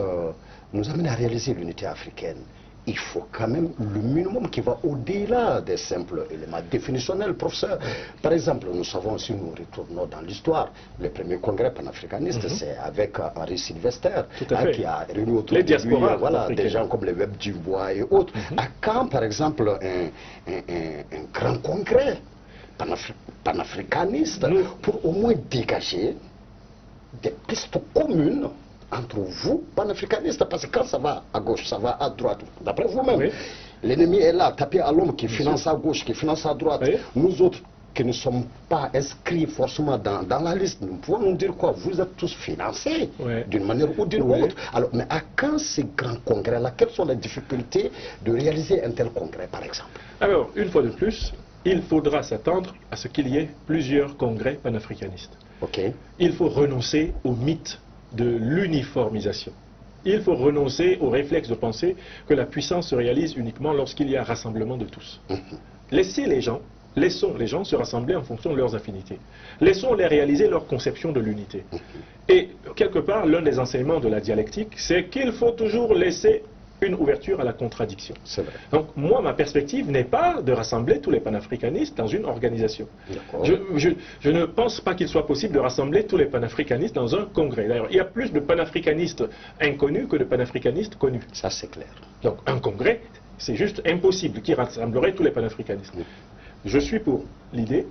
nous amener à réaliser l'unité africaine, il faut quand même le minimum qui va au-delà des simples éléments définitionnels, professeur. Par exemple, nous savons, si nous retournons dans l'histoire, le premier congrès panafricaniste, c'est avec Henri Sylvester, qui a réuni autour de lui voilà, des gens comme les Webb Dubois et autres. À quand, par exemple, un grand congrès panafricaniste pour au moins dégager des pistes communes entre vous, panafricanistes, parce que quand ça va à gauche, ça va à droite, d'après vous-même, l'ennemi est là, tapé à l'homme qui finance à gauche, qui finance à droite. Nous autres, qui ne sommes pas inscrits forcément dans la liste, nous pouvons nous dire quoi? Vous êtes tous financés d'une manière ou d'une autre. Alors, mais à quand ces grands congrès-là? Quelles sont les difficultés de réaliser un tel congrès, par exemple? Alors, une fois de plus, il faudra s'attendre à ce qu'il y ait plusieurs congrès panafricanistes. Il faut renoncer au mythe de l'uniformisation. Il faut renoncer au réflexe de penser que la puissance se réalise uniquement lorsqu'il y a rassemblement de tous. Laissons les gens se rassembler en fonction de leurs affinités. Laissons-les réaliser leur conception de l'unité. Et quelque part, l'un des enseignements de la dialectique, c'est qu'il faut toujours laisser une ouverture à la contradiction. Donc moi, ma perspective n'est pas de rassembler tous les panafricanistes dans une organisation. Je ne pense pas qu'il soit possible de rassembler tous les panafricanistes dans un congrès. D'ailleurs, il y a plus de panafricanistes inconnus que de panafricanistes connus. Ça, c'est clair. Donc un congrès, c'est juste impossible qui rassemblerait tous les panafricanistes. Je suis pour l'idée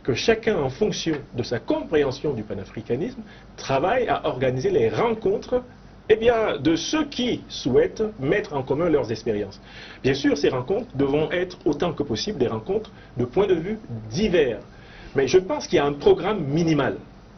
que chacun, en fonction de sa compréhension du panafricanisme, travaille à organiser les rencontres de ceux qui souhaitent mettre en commun leurs expériences. Bien sûr, ces rencontres devront être autant que possible des rencontres de points de vue divers. Mais je pense qu'il y a un programme minimal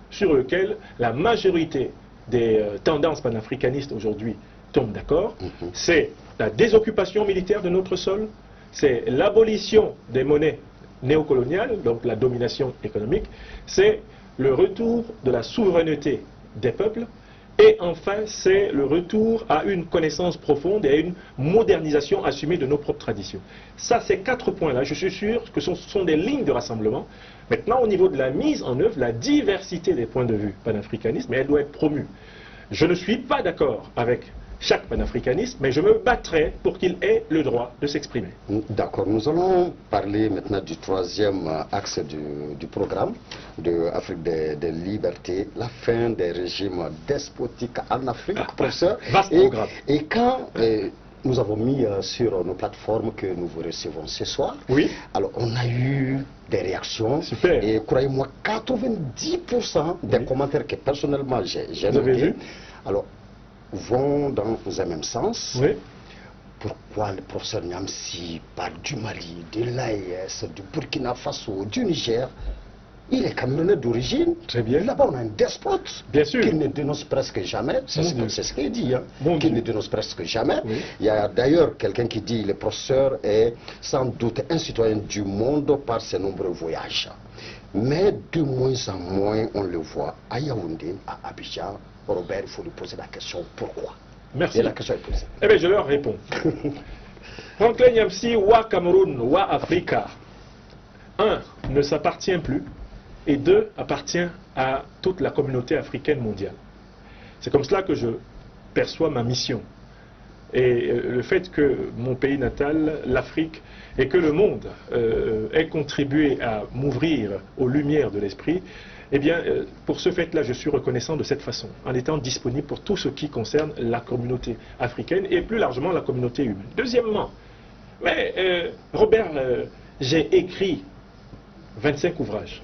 sur lequel la majorité des tendances panafricanistes aujourd'hui tombent d'accord. C'est la désoccupation militaire de notre sol, c'est l'abolition des monnaies néocoloniales, donc la domination économique, c'est le retour de la souveraineté des peuples. Et enfin, c'est le retour à une connaissance profonde et à une modernisation assumée de nos propres traditions. Ça, ces 4 points-là, je suis sûr que ce sont des lignes de rassemblement. Maintenant, au niveau de la mise en œuvre, la diversité des points de vue panafricanistes, mais elle doit être promue. Je ne suis pas d'accord avec chaque panafricaniste, mais je me battrai pour qu'il ait le droit de s'exprimer. D'accord, nous allons parler maintenant du 3e axe du programme de Afrique des libertés, la fin des régimes despotiques en Afrique, professeur. Vaste programme. Et quand nous avons mis sur nos plateformes que nous vous recevons ce soir, alors on a eu des réactions. Super. Et croyez-moi, 90% des commentaires que personnellement j'ai notés, alors vont dans un même sens. Pourquoi le professeur Niamsi parle du Mali, de l'AES, du Burkina Faso, du Niger? Il est camerounais d'origine. Très bien. Là-bas, on a un despote qui ne dénonce presque jamais. C'est ce qu'il dit, hein, qui ne dénonce presque jamais. Il y a d'ailleurs quelqu'un qui dit que le professeur est sans doute un citoyen du monde par ses nombreux voyages. Mais de moins en moins, on le voit à Yaoundé, à Abidjan. Robert, il faut lui poser la question pourquoi. Merci. Et la question est posée. Eh bien, je leur réponds. Franklin Niamsi, Wa Cameroun, Wa Africa, 1. ne s'appartient plus, et 2. appartient à toute la communauté africaine mondiale. C'est comme cela que je perçois ma mission. Et le fait que mon pays natal, l'Afrique, et que le monde ait contribué à m'ouvrir aux lumières de l'esprit, eh bien, pour ce fait-là, je suis reconnaissant de cette façon, en étant disponible pour tout ce qui concerne la communauté africaine et plus largement la communauté humaine. Deuxièmement, Robert, j'ai écrit 25 ouvrages.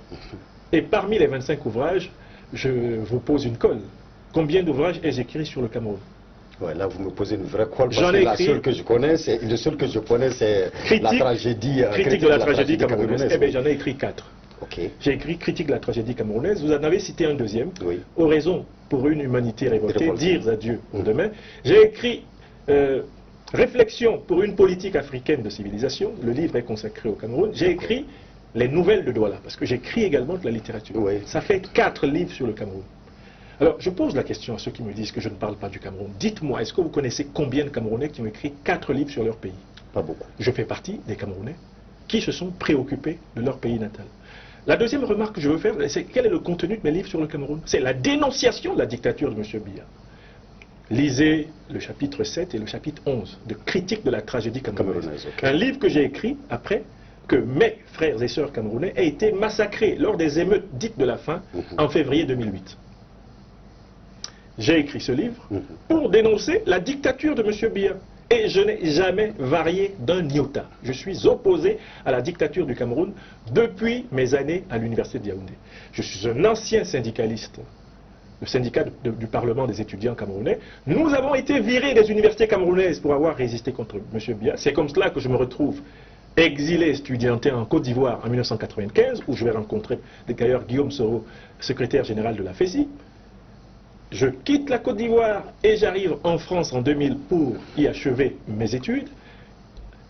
Et parmi les 25 ouvrages, je vous pose une colle. Combien d'ouvrages ai-je écrit sur le Cameroun? Ouais, là, vous me posez une vraie colle, parce que la seule que je connais, c'est la tragédie. Critique de la tragédie camerounaise. Eh bien, j'en ai écrit 4. J'ai écrit Critique de la tragédie camerounaise. Vous en avez cité un deuxième. Oraison pour une humanité révoltée, dire adieu au demain. J'ai écrit Réflexion pour une politique africaine de civilisation, le livre est consacré au Cameroun. J'ai écrit les nouvelles de Douala, parce que j'écris également de la littérature. Oui. Ça fait 4 livres sur le Cameroun. Alors, je pose la question à ceux qui me disent que je ne parle pas du Cameroun. Dites-moi, est-ce que vous connaissez combien de Camerounais qui ont écrit 4 livres sur leur pays? Pas beaucoup. Je fais partie des Camerounais qui se sont préoccupés de leur pays natal. La deuxième remarque que je veux faire, c'est quel est le contenu de mes livres sur le Cameroun? C'est la dénonciation de la dictature de M. Biya. Lisez le chapitre 7 et le chapitre 11 de critique de la tragédie camerounaise. Okay. Un livre que j'ai écrit après que mes frères et sœurs camerounais aient été massacrés lors des émeutes dites de la faim en février 2008. J'ai écrit ce livre pour dénoncer la dictature de M. Biya. Et je n'ai jamais varié d'un iota. Je suis opposé à la dictature du Cameroun depuis mes années à l'université de Yaoundé. Je suis un ancien syndicaliste, le syndicat du Parlement des étudiants camerounais. Nous avons été virés des universités camerounaises pour avoir résisté contre M. Biya. C'est comme cela que je me retrouve exilé étudiantin en Côte d'Ivoire en 1995, où je vais rencontrer d'ailleurs Guillaume Soro, secrétaire général de la FESI. Je quitte la Côte d'Ivoire et j'arrive en France en 2000 pour y achever mes études.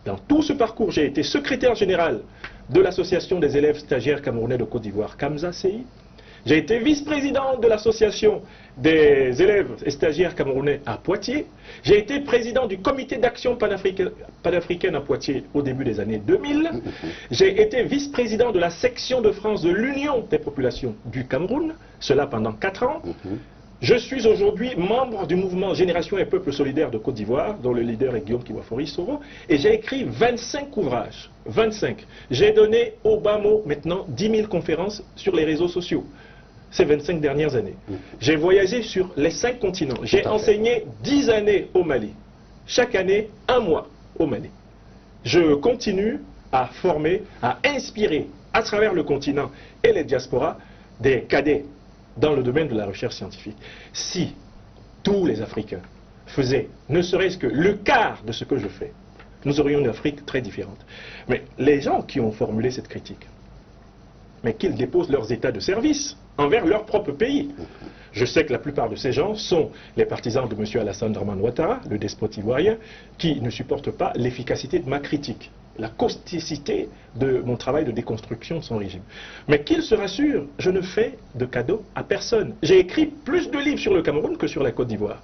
Dans tout ce parcours, j'ai été secrétaire général de l'association des élèves stagiaires camerounais de Côte d'Ivoire, CAMSA-CI. J'ai été vice-président de l'association des élèves et stagiaires camerounais à Poitiers. J'ai été président du comité d'action panafricaine à Poitiers au début des années 2000. J'ai été vice-président de la section de France de l'Union des populations du Cameroun, cela pendant 4 ans. Je suis aujourd'hui membre du mouvement Génération et Peuple Solidaire de Côte d'Ivoire, dont le leader est Guillaume Kiwafori Soro, et j'ai écrit 25 ouvrages. 25. J'ai donné au bas mot maintenant 10 000 conférences sur les réseaux sociaux ces 25 dernières années. J'ai voyagé sur les 5 continents. J'ai enseigné 10 années au Mali. Chaque année, 1 mois au Mali. Je continue à former, à inspirer à travers le continent et les diasporas des cadets dans le domaine de la recherche scientifique. Si tous les Africains faisaient ne serait-ce que le quart de ce que je fais, nous aurions une Afrique très différente. Mais les gens qui ont formulé cette critique, mais qu'ils déposent leurs états de service envers leur propre pays. Je sais que la plupart de ces gens sont les partisans de M. Alassane Dramane Ouattara, le despote ivoirien, qui ne supportent pas l'efficacité de ma critique, la causticité de mon travail de déconstruction de son régime. Mais qu'ils se rassurent, je ne fais de cadeau à personne. J'ai écrit plus de livres sur le Cameroun que sur la Côte d'Ivoire.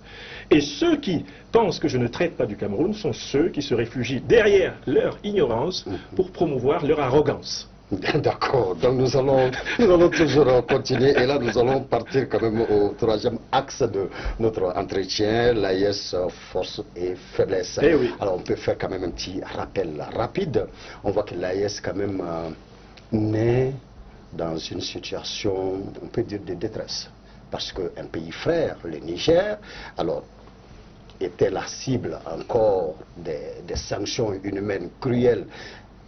Et ceux qui pensent que je ne traite pas du Cameroun sont ceux qui se réfugient derrière leur ignorance pour promouvoir leur arrogance. D'accord, donc nous allons toujours continuer et là nous allons partir quand même au 3e axe de notre entretien, l'AIS force et faiblesse. Eh oui. Alors on peut faire quand même un petit rappel rapide. On voit que l'AIS quand même naît dans une situation, on peut dire, de détresse. Parce qu'un pays frère, le Niger, alors était la cible encore des sanctions inhumaines cruelles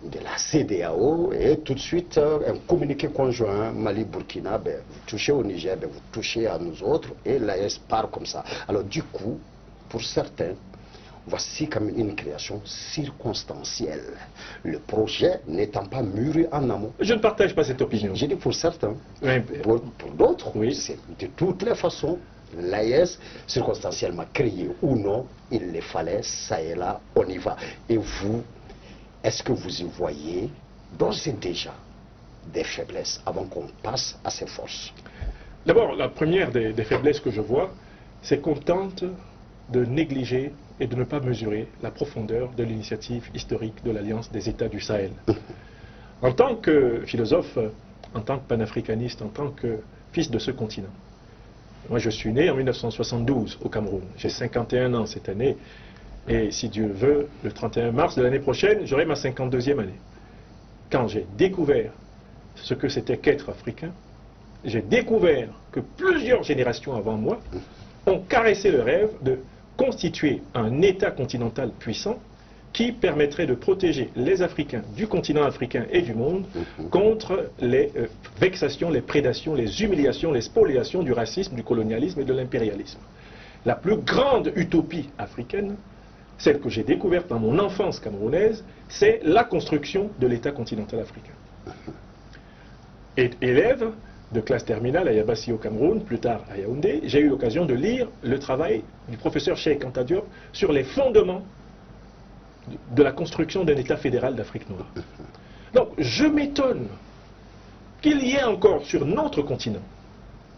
de la CEDEAO et tout de suite un communiqué conjoint Mali-Burkina, vous touchez au Niger, vous touchez à nous autres et l'AES part comme ça. Alors du coup, pour certains, voici comme une création circonstancielle. Le projet n'étant pas mûri en amont. Je ne partage pas cette opinion. J'ai dit pour certains. Oui. Pour d'autres, oui. C'est de toutes les façons. L'AES, circonstanciellement créé ou non, il les fallait, ça et là, on y va. Et vous, est-ce que vous y voyez d'ores et déjà des faiblesses avant qu'on passe à ces forces? D'abord, la première des faiblesses que je vois, c'est qu'on tente de négliger et de ne pas mesurer la profondeur de l'initiative historique de l'Alliance des États du Sahel. En tant que philosophe, en tant que panafricaniste, en tant que fils de ce continent, moi je suis né en 1972 au Cameroun, j'ai 51 ans cette année, et si Dieu veut, le 31 mars de l'année prochaine, j'aurai ma 52e année. Quand j'ai découvert ce que c'était qu'être africain, j'ai découvert que plusieurs générations avant moi ont caressé le rêve de constituer un État continental puissant qui permettrait de protéger les Africains du continent africain et du monde contre les vexations, les prédations, les humiliations, les spoliations du racisme, du colonialisme et de l'impérialisme. La plus grande utopie africaine, celle que j'ai découverte dans mon enfance camerounaise, c'est la construction de l'État continental africain. Et élève de classe terminale à Yabassi au Cameroun, plus tard à Yaoundé, j'ai eu l'occasion de lire le travail du professeur Cheikh Anta Diop sur les fondements de la construction d'un État fédéral d'Afrique noire. Donc je m'étonne qu'il y ait encore sur notre continent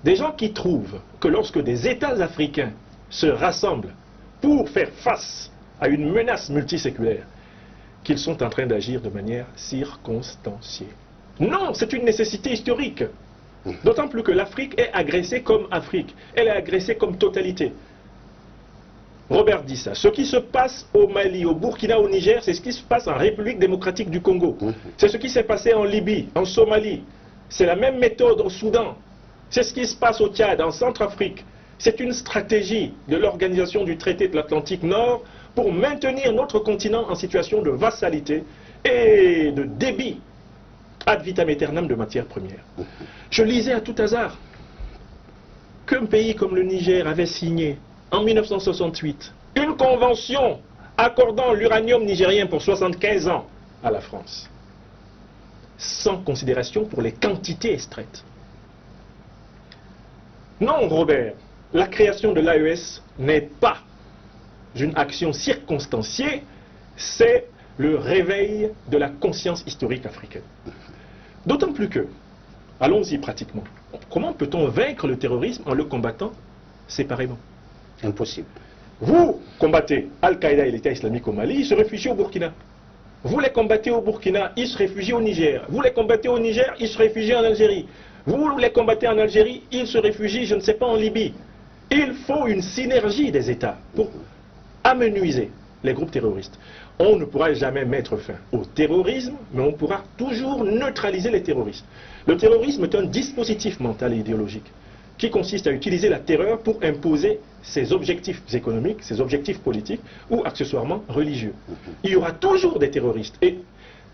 des gens qui trouvent que lorsque des États africains se rassemblent pour faire face à une menace multiséculaire, qu'ils sont en train d'agir de manière circonstanciée. Non, c'est une nécessité historique. D'autant plus que l'Afrique est agressée comme Afrique. Elle est agressée comme totalité. Robert dit ça. Ce qui se passe au Mali, au Burkina, au Niger, c'est ce qui se passe en République démocratique du Congo. C'est ce qui s'est passé en Libye, en Somalie. C'est la même méthode au Soudan. C'est ce qui se passe au Tchad, en Centrafrique. C'est une stratégie de l'organisation du traité de l'Atlantique Nord pour maintenir notre continent en situation de vassalité et de débit ad vitam aeternam de matières premières. Je lisais à tout hasard qu'un pays comme le Niger avait signé en 1968 une convention accordant l'uranium nigérien pour 75 ans à la France, sans considération pour les quantités extraites. Non, Robert, la création de l'AES n'est pas une action circonstanciée, c'est le réveil de la conscience historique africaine. D'autant plus que, allons-y pratiquement, comment peut-on vaincre le terrorisme en le combattant séparément? Impossible. Vous combattez Al-Qaïda et l'État islamique au Mali, ils se réfugient au Burkina. Vous les combattez au Burkina, ils se réfugient au Niger. Vous les combattez au Niger, ils se réfugient en Algérie. Vous les combattez en Algérie, ils se réfugient, je ne sais pas, en Libye. Il faut une synergie des États pour amenuiser les groupes terroristes. On ne pourra jamais mettre fin au terrorisme, mais on pourra toujours neutraliser les terroristes. Le terrorisme est un dispositif mental et idéologique qui consiste à utiliser la terreur pour imposer ses objectifs économiques, ses objectifs politiques ou accessoirement religieux. Il y aura toujours des terroristes. Et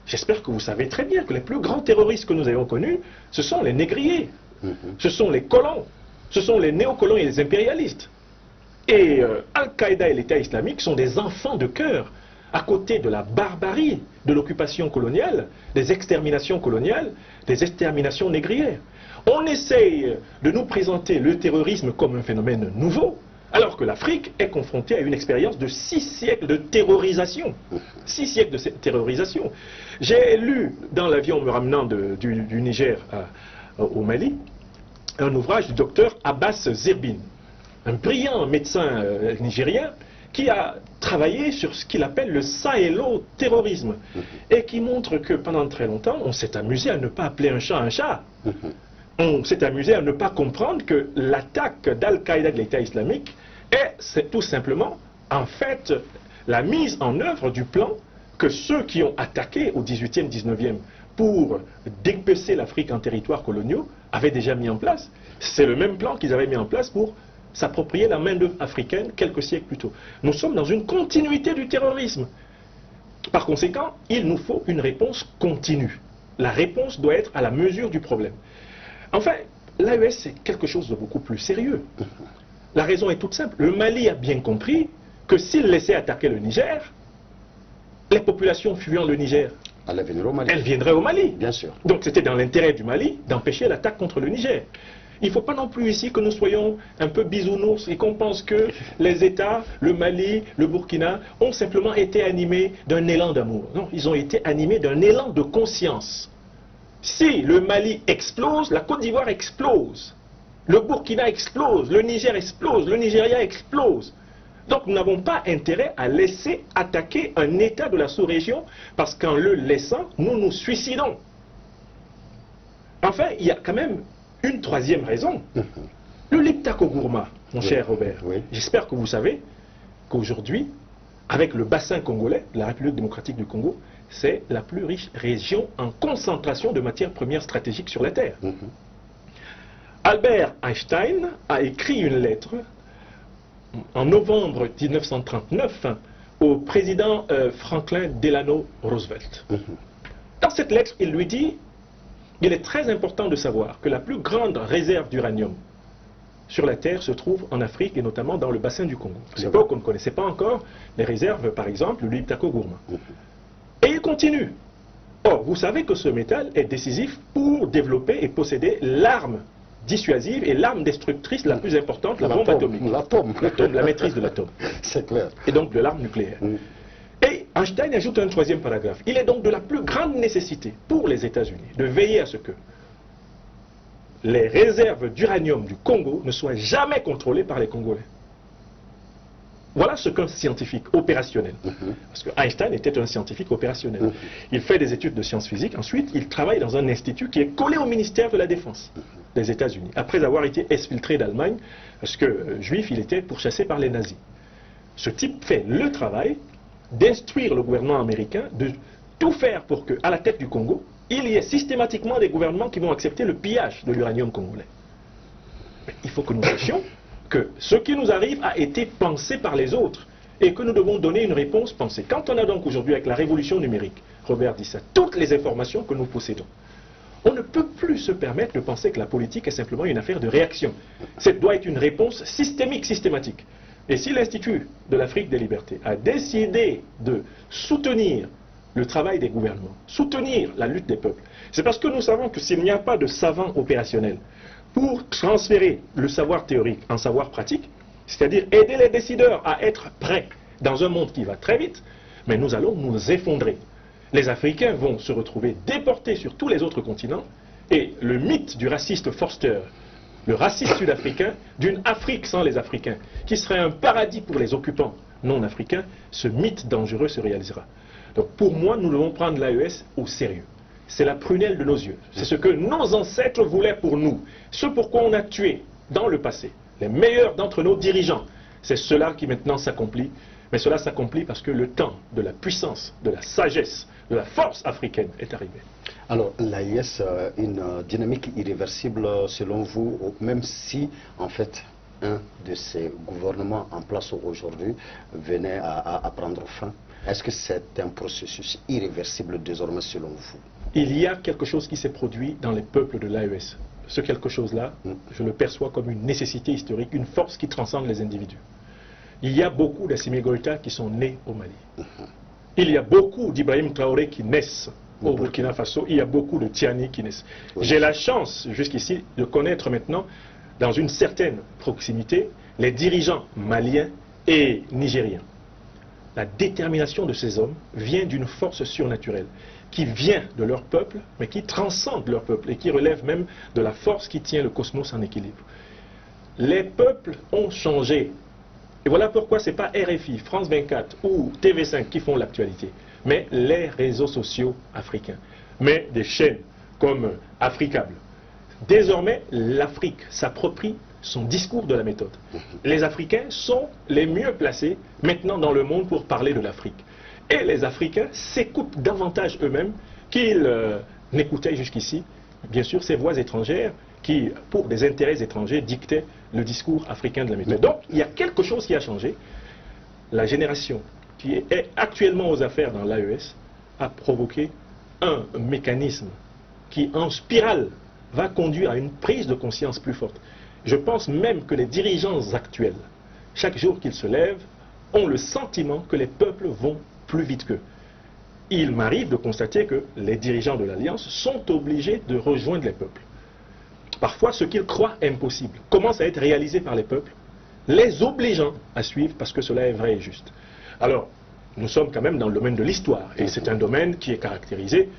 j'espère que vous savez très bien que les plus grands terroristes que nous ayons connus, ce sont les négriers, ce sont les colons, ce sont les néocolons et les impérialistes. Et Al-Qaïda et l'État islamique sont des enfants de cœur à côté de la barbarie de l'occupation coloniale, des exterminations coloniales, des exterminations négrières. On essaye de nous présenter le terrorisme comme un phénomène nouveau, alors que l'Afrique est confrontée à une expérience de 6 siècles de terrorisation. 6 siècles de terrorisation. J'ai lu dans l'avion me ramenant du Niger au Mali, un ouvrage du docteur Abbas Zirbin, un brillant médecin nigérien qui a travaillé sur ce qu'il appelle le sahélo-terrorisme et qui montre que pendant très longtemps, on s'est amusé à ne pas appeler un chat un chat. On s'est amusé à ne pas comprendre que l'attaque d'Al-Qaïda de l'État islamique c'est tout simplement, en fait, la mise en œuvre du plan que ceux qui ont attaqué au 18e, 19e pour dépecer l'Afrique en territoires coloniaux avaient déjà mis en place. C'est le même plan qu'ils avaient mis en place pour s'approprier la main-d'œuvre africaine quelques siècles plus tôt. Nous sommes dans une continuité du terrorisme. Par conséquent, il nous faut une réponse continue. La réponse doit être à la mesure du problème. Enfin, l'AES, c'est quelque chose de beaucoup plus sérieux. La raison est toute simple. Le Mali a bien compris que s'il laissait attaquer le Niger, les populations fuyant le Niger, elles viendraient au Mali. Bien sûr. Donc c'était dans l'intérêt du Mali d'empêcher l'attaque contre le Niger. Il ne faut pas non plus ici que nous soyons un peu bisounours et qu'on pense que les États, le Mali, le Burkina, ont simplement été animés d'un élan d'amour. Non, ils ont été animés d'un élan de conscience. Si le Mali explose, la Côte d'Ivoire explose. Le Burkina explose, le Niger explose, le Nigeria explose. Donc nous n'avons pas intérêt à laisser attaquer un État de la sous-région parce qu'en le laissant, nous nous suicidons. Enfin, il y a quand même une troisième raison. Le Liptako Gourma, mon cher Robert. J'espère que vous savez qu'aujourd'hui, avec le bassin congolais, la République démocratique du Congo, c'est la plus riche région en concentration de matières premières stratégiques sur la Terre. Albert Einstein a écrit une lettre en novembre 1939 au président Franklin Delano Roosevelt. Dans cette lettre, il lui dit: il est très important de savoir que la plus grande réserve d'uranium sur la Terre se trouve en Afrique et notamment dans le bassin du Congo. À l'époque, on ne connaissait pas encore les réserves, par exemple, du Liptako Gourma. Et il continue. Or, vous savez que ce métal est décisif pour développer et posséder l'arme dissuasive et l'arme destructrice la plus importante, la bombe atomique. L'atome. La maîtrise de l'atome. C'est clair. Et donc de l'arme nucléaire. Et Einstein ajoute un troisième paragraphe. Il est donc de la plus grande nécessité pour les États-Unis de veiller à ce que les réserves d'uranium du Congo ne soient jamais contrôlées par les Congolais. Voilà ce qu'un scientifique opérationnel. Parce que Einstein était un scientifique opérationnel. Il fait des études de sciences physiques. Ensuite, il travaille dans un institut qui est collé au ministère de la Défense des États-Unis. Après avoir été exfiltré d'Allemagne, parce que juif, il était pourchassé par les nazis. Ce type fait le travail d'instruire le gouvernement américain, de tout faire pour qu'à la tête du Congo, il y ait systématiquement des gouvernements qui vont accepter le pillage de l'uranium congolais. Mais il faut que nous sachions que ce qui nous arrive a été pensé par les autres et que nous devons donner une réponse pensée. Quand on a donc aujourd'hui, avec la révolution numérique, Robert dit ça, toutes les informations que nous possédons, on ne peut plus se permettre de penser que la politique est simplement une affaire de réaction. Ça doit être une réponse systémique, systématique. Et si l'Institut de l'Afrique des libertés a décidé de soutenir le travail des gouvernements, soutenir la lutte des peuples, c'est parce que nous savons que s'il n'y a pas de savants opérationnels pour transférer le savoir théorique en savoir pratique, c'est-à-dire aider les décideurs à être prêts dans un monde qui va très vite, mais nous allons nous effondrer. Les Africains vont se retrouver déportés sur tous les autres continents et le mythe du raciste Forster, le raciste sud-africain, d'une Afrique sans les Africains, qui serait un paradis pour les occupants non africains, ce mythe dangereux se réalisera. Donc pour moi, nous devons prendre l'AES au sérieux. C'est la prunelle de nos yeux. C'est ce que nos ancêtres voulaient pour nous. Ce pourquoi on a tué dans le passé les meilleurs d'entre nos dirigeants. C'est cela qui maintenant s'accomplit. Mais cela s'accomplit parce que le temps de la puissance, de la sagesse, de la force africaine est arrivé. Alors, l'AIS, une dynamique irréversible selon vous, même si, en fait, un de ces gouvernements en place aujourd'hui venait à prendre fin? Est-ce que c'est un processus irréversible désormais selon vous? Il y a quelque chose qui s'est produit dans les peuples de l'AES. Ce quelque chose-là, je le perçois comme une nécessité historique, une force qui transcende les individus. Il y a beaucoup d'Assimi Goïta qui sont nés au Mali. Il y a beaucoup d'Ibrahim Traoré qui naissent au Burkina Faso. Il y a beaucoup de Tiani qui naissent. J'ai la chance, jusqu'ici, de connaître maintenant, dans une certaine proximité, les dirigeants maliens et nigériens. La détermination de ces hommes vient d'une force surnaturelle qui vient de leur peuple, mais qui transcende leur peuple et qui relève même de la force qui tient le cosmos en équilibre. Les peuples ont changé. Et voilà pourquoi ce n'est pas RFI, France 24 ou TV5 qui font l'actualité, mais les réseaux sociaux africains, mais des chaînes comme Africable. Désormais, l'Afrique s'approprie son discours de la méthode. Les Africains sont les mieux placés maintenant dans le monde pour parler de l'Afrique. Et les Africains s'écoutent davantage eux-mêmes qu'ils n'écoutaient jusqu'ici, bien sûr, ces voix étrangères qui, pour des intérêts étrangers, dictaient le discours africain de la méthode. Donc, il y a quelque chose qui a changé. La génération qui est actuellement aux affaires dans l'AES a provoqué un mécanisme qui, en spirale, va conduire à une prise de conscience plus forte. Je pense même que les dirigeants actuels, chaque jour qu'ils se lèvent, ont le sentiment que les peuples vont plus vite qu'eux. Il m'arrive de constater que les dirigeants de l'Alliance sont obligés de rejoindre les peuples. Parfois, ce qu'ils croient impossible commence à être réalisé par les peuples, les obligeant à suivre parce que cela est vrai et juste. Alors, nous sommes quand même dans le domaine de l'histoire, et c'est un domaine qui est caractérisé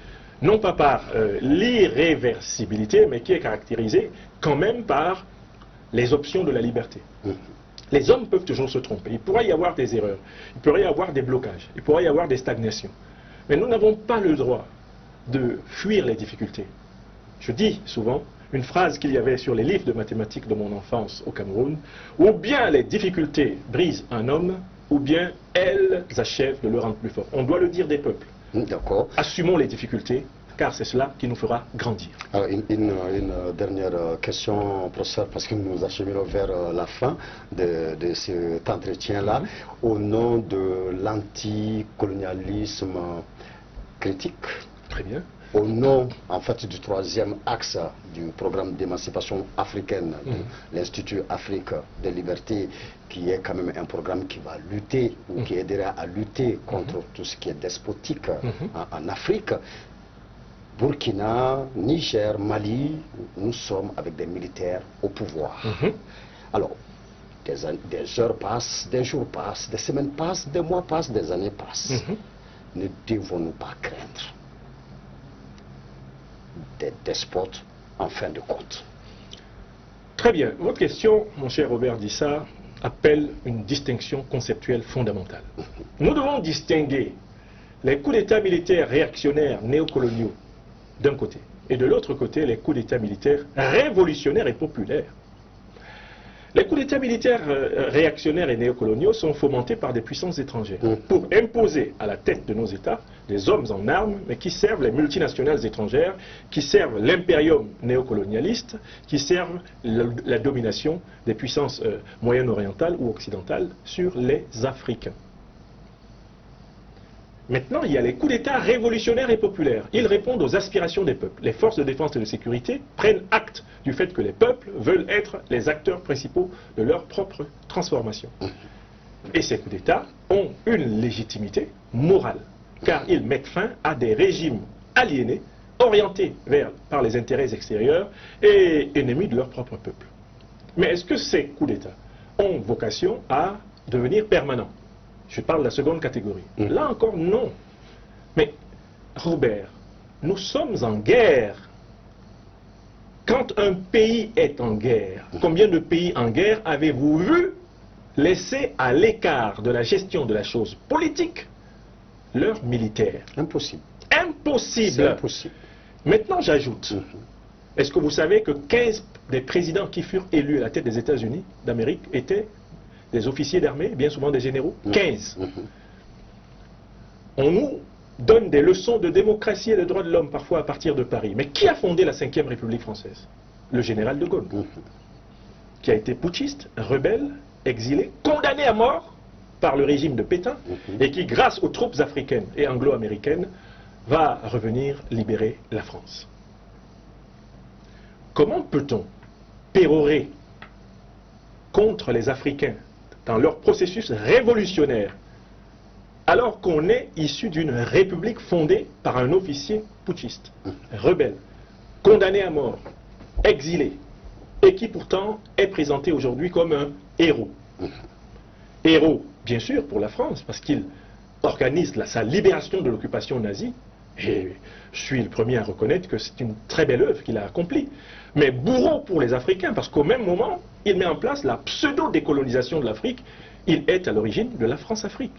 non pas par l'irréversibilité, mais qui est caractérisé quand même par les options de la liberté. Les hommes peuvent toujours se tromper. Il pourrait y avoir des erreurs, il pourrait y avoir des blocages, il pourrait y avoir des stagnations. Mais nous n'avons pas le droit de fuir les difficultés. Je dis souvent une phrase qu'il y avait sur les livres de mathématiques de mon enfance au Cameroun, ou bien les difficultés brisent un homme, ou bien elles achèvent de le rendre plus fort. On doit le dire des peuples. D'accord. Assumons les difficultés, car c'est cela qui nous fera grandir. Alors, une dernière question, professeur, parce que nous acheminons vers la fin de cet entretien-là. Au nom de l'anticolonialisme critique, très bien. Au nom, en fait, du troisième axe du programme d'émancipation africaine de l'Institut Afrique des Libertés, qui est quand même un programme qui va lutter, ou qui aidera à lutter contre tout ce qui est despotique en Afrique. Burkina, Niger, Mali, nous sommes avec des militaires au pouvoir. Alors, des heures passent, des jours passent, des semaines passent, des mois passent, des années passent. Ne devons-nous pas craindre des despotes en fin de compte? Très bien. Votre question, mon cher Robert Dissa, appelle une distinction conceptuelle fondamentale. Nous devons distinguer les coups d'État militaires réactionnaires néocoloniaux d'un côté, et de l'autre côté, les coups d'État militaires révolutionnaires et populaires. Les coups d'État militaires réactionnaires et néocoloniaux sont fomentés par des puissances étrangères pour imposer à la tête de nos États des hommes en armes, mais qui servent les multinationales étrangères, qui servent l'impérium néocolonialiste, qui servent la domination des puissances moyen-orientales ou occidentales sur les Africains. Maintenant, il y a les coups d'État révolutionnaires et populaires. Ils répondent aux aspirations des peuples. Les forces de défense et de sécurité prennent acte du fait que les peuples veulent être les acteurs principaux de leur propre transformation. Et ces coups d'État ont une légitimité morale, car ils mettent fin à des régimes aliénés, orientés par les intérêts extérieurs et ennemis de leur propre peuple. Mais est-ce que ces coups d'État ont vocation à devenir permanents? Je parle de la seconde catégorie. Là encore, non. Mais, Robert, nous sommes en guerre. Quand un pays est en guerre, combien de pays en guerre avez-vous vu laisser à l'écart de la gestion de la chose politique leurs militaires? Impossible. Impossible. C'est impossible. Maintenant, j'ajoute, est-ce que vous savez que 15 des présidents qui furent élus à la tête des États-Unis d'Amérique étaient des officiers d'armée, bien souvent des généraux? 15. On nous donne des leçons de démocratie et de droits de l'homme parfois à partir de Paris. Mais qui a fondé la 5e République française? Le général de Gaulle, qui a été putschiste, rebelle, exilé, condamné à mort par le régime de Pétain, et qui, grâce aux troupes africaines et anglo-américaines, va revenir libérer la France. Comment peut-on pérorer contre les Africains dans leur processus révolutionnaire, alors qu'on est issu d'une république fondée par un officier putschiste, rebelle, condamné à mort, exilé, et qui pourtant est présenté aujourd'hui comme un héros? Héros, bien sûr, pour la France, parce qu'il organise sa libération de l'occupation nazie, et je suis le premier à reconnaître que c'est une très belle œuvre qu'il a accomplie. Mais bourreau pour les Africains, parce qu'au même moment, il met en place la pseudo-décolonisation de l'Afrique. Il est à l'origine de la France-Afrique.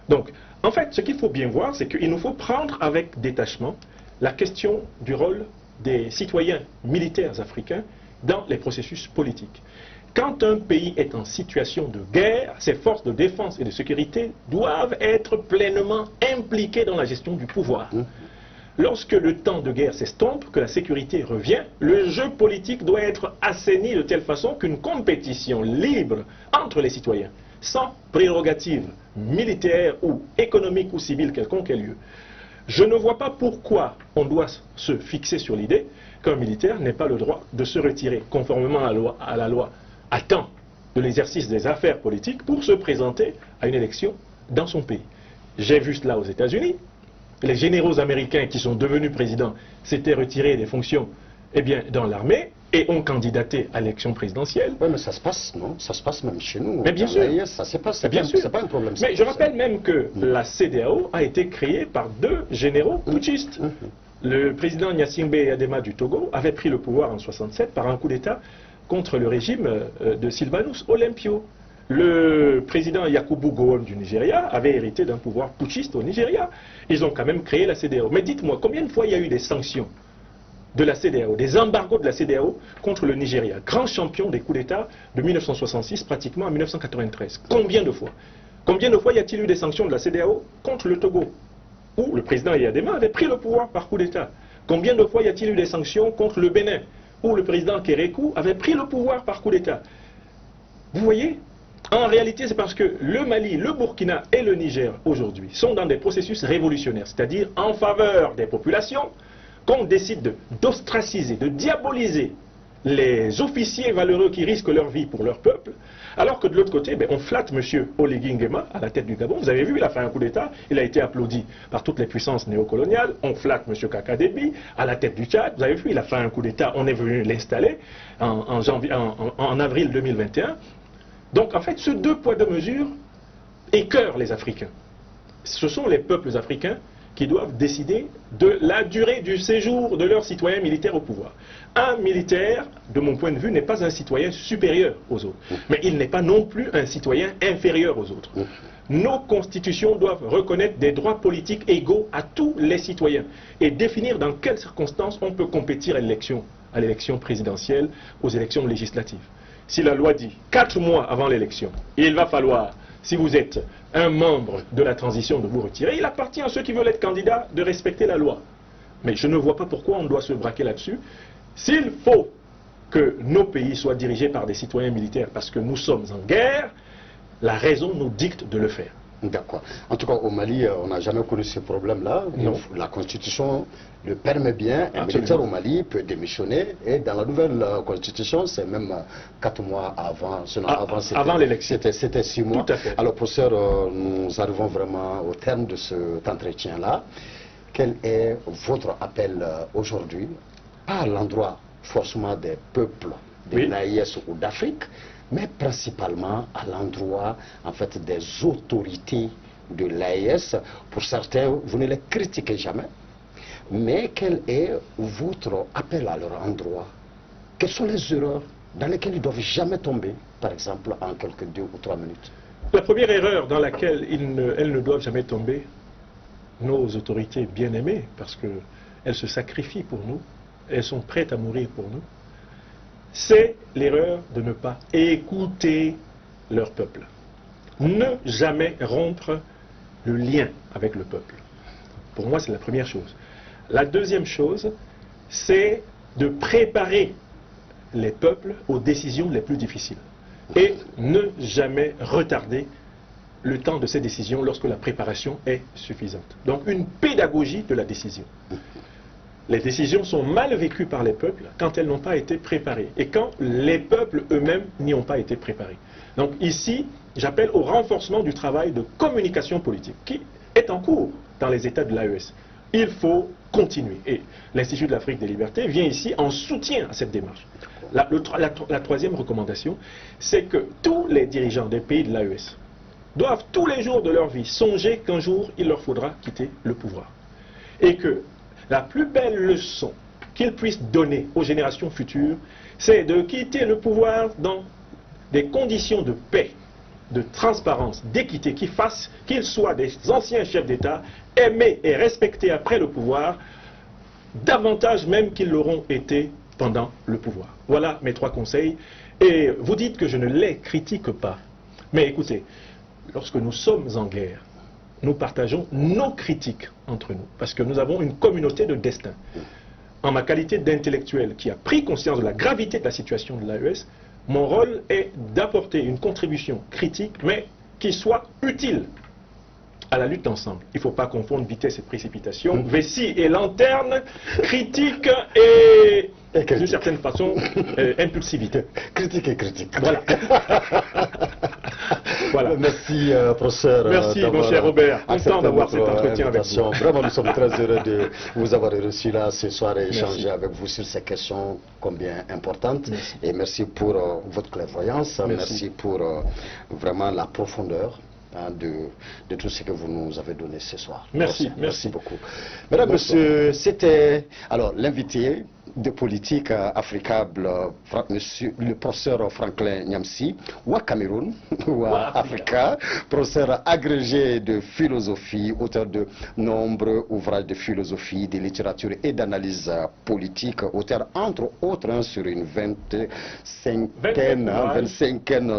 Donc, en fait, ce qu'il faut bien voir, c'est qu'il nous faut prendre avec détachement la question du rôle des citoyens militaires africains dans les processus politiques. Quand un pays est en situation de guerre, ses forces de défense et de sécurité doivent être pleinement impliquées dans la gestion du pouvoir. Lorsque le temps de guerre s'estompe, que la sécurité revient, le jeu politique doit être assaini de telle façon qu'une compétition libre entre les citoyens, sans prérogative militaire ou économique ou civile quelconque ait lieu. Je ne vois pas pourquoi on doit se fixer sur l'idée qu'un militaire n'ait pas le droit de se retirer, conformément à la loi, à temps de l'exercice des affaires politiques pour se présenter à une élection dans son pays. J'ai vu cela aux États-Unis. Les généraux américains qui sont devenus présidents s'étaient retirés des fonctions dans l'armée et ont candidaté à l'élection présidentielle. Oui, mais ça se passe, non? Ça se passe même chez nous. Mais bien sûr. Ça se passe, c'est pas un problème. Mais je rappelle même que la CEDEAO a été créée par 2 généraux putschistes. Le président Gnassingbé Eyadema du Togo avait pris le pouvoir en 1967 par un coup d'État contre le régime de Sylvanus Olympio. Le président Yakubu Gowon du Nigeria avait hérité d'un pouvoir putschiste au Nigeria. Ils ont quand même créé la CEDEAO. Mais dites-moi, combien de fois il y a eu des sanctions de la CEDEAO, des embargos de la CEDEAO contre le Nigeria, grand champion des coups d'État de 1966 pratiquement à 1993? Combien de fois? Combien de fois y a-t-il eu des sanctions de la CEDEAO contre le Togo, où le président Eyadema avait pris le pouvoir par coup d'État? Combien de fois y a-t-il eu des sanctions contre le Bénin, où le président Kérékou avait pris le pouvoir par coup d'État? Vous voyez? En réalité, c'est parce que le Mali, le Burkina et le Niger, aujourd'hui, sont dans des processus révolutionnaires, c'est-à-dire en faveur des populations, qu'on décide d'ostraciser, de diaboliser les officiers valeureux qui risquent leur vie pour leur peuple, alors que de l'autre côté, on flatte M. Oligui Nguema à la tête du Gabon. Vous avez vu, il a fait un coup d'État, il a été applaudi par toutes les puissances néocoloniales. On flatte M. Kaka Déby à la tête du Tchad. Vous avez vu, il a fait un coup d'État, on est venu l'installer en avril 2021. Donc en fait, ce 2 poids 2 mesures écœurent les Africains. Ce sont les peuples africains qui doivent décider de la durée du séjour de leurs citoyens militaires au pouvoir. Un militaire, de mon point de vue, n'est pas un citoyen supérieur aux autres. Mais il n'est pas non plus un citoyen inférieur aux autres. Nos constitutions doivent reconnaître des droits politiques égaux à tous les citoyens et définir dans quelles circonstances on peut compétir à l'élection présidentielle, aux élections législatives. Si la loi dit 4 mois avant l'élection, il va falloir, si vous êtes un membre de la transition, de vous retirer, il appartient à ceux qui veulent être candidats de respecter la loi. Mais je ne vois pas pourquoi on doit se braquer là-dessus. S'il faut que nos pays soient dirigés par des citoyens militaires parce que nous sommes en guerre, la raison nous dicte de le faire. D'accord. En tout cas, au Mali, on n'a jamais connu ce problème-là. La Constitution le permet bien. Un militaire au Mali peut démissionner. Et dans la nouvelle Constitution, c'est même 4 mois avant. Sinon, avant l'élection. C'était 6 mois. Tout à fait. Alors, professeur, nous arrivons vraiment au terme de cet entretien-là. Quel est votre appel aujourd'hui, pas à l'endroit forcément des peuples de l'AIS ou d'Afrique, mais principalement à l'endroit en fait des autorités de l'AES. Pour certains, vous ne les critiquez jamais, mais quel est votre appel à leur endroit? Quelles sont les erreurs dans lesquelles ils ne doivent jamais tomber, par exemple, en quelques 2 ou 3 minutes? La première erreur dans laquelle elles ne doivent jamais tomber, nos autorités bien-aimées, parce qu'elles se sacrifient pour nous, elles sont prêtes à mourir pour nous, c'est l'erreur de ne pas écouter leur peuple. Ne jamais rompre le lien avec le peuple. Pour moi, c'est la première chose. La deuxième chose, c'est de préparer les peuples aux décisions les plus difficiles. Et ne jamais retarder le temps de ces décisions lorsque la préparation est suffisante. Donc une pédagogie de la décision. Les décisions sont mal vécues par les peuples quand elles n'ont pas été préparées et quand les peuples eux-mêmes n'y ont pas été préparés. Donc ici, j'appelle au renforcement du travail de communication politique qui est en cours dans les États de l'AES. Il faut continuer. Et l'Institut de l'Afrique des Libertés vient ici en soutien à cette démarche. La troisième recommandation, c'est que tous les dirigeants des pays de l'AES doivent tous les jours de leur vie songer qu'un jour il leur faudra quitter le pouvoir. Et que la plus belle leçon qu'ils puissent donner aux générations futures, c'est de quitter le pouvoir dans des conditions de paix, de transparence, d'équité, qui fassent qu'ils soient des anciens chefs d'État, aimés et respectés après le pouvoir, davantage même qu'ils l'auront été pendant le pouvoir. Voilà mes 3 conseils. Et vous dites que je ne les critique pas. Mais écoutez, lorsque nous sommes en guerre, nous partageons nos critiques entre nous, parce que nous avons une communauté de destin. En ma qualité d'intellectuel qui a pris conscience de la gravité de la situation de l'AES, mon rôle est d'apporter une contribution critique, mais qui soit utile à la lutte ensemble. Il ne faut pas confondre vitesse et précipitation, vessie et lanterne, critique et d'une certaine façon, impulsivité. Critique et critique. Voilà. Voilà. Merci, professeur. Merci, mon cher Robert. Content d'avoir cet entretien avec vous. Vraiment, nous sommes très heureux de vous avoir reçu là ce soir et échanger avec vous sur ces questions combien importantes. Merci. Et merci pour votre clairvoyance. Merci pour vraiment la profondeur de tout ce que vous nous avez donné ce soir. Merci beaucoup. Mesdames, Messieurs, c'était alors l'invité de politique africable, le professeur Franklin Nyamsi, ou à Cameroun, ou à Africa, professeur agrégé de philosophie, auteur de nombreux ouvrages de philosophie, de littérature et d'analyse politique, auteur entre autres sur une vingtaine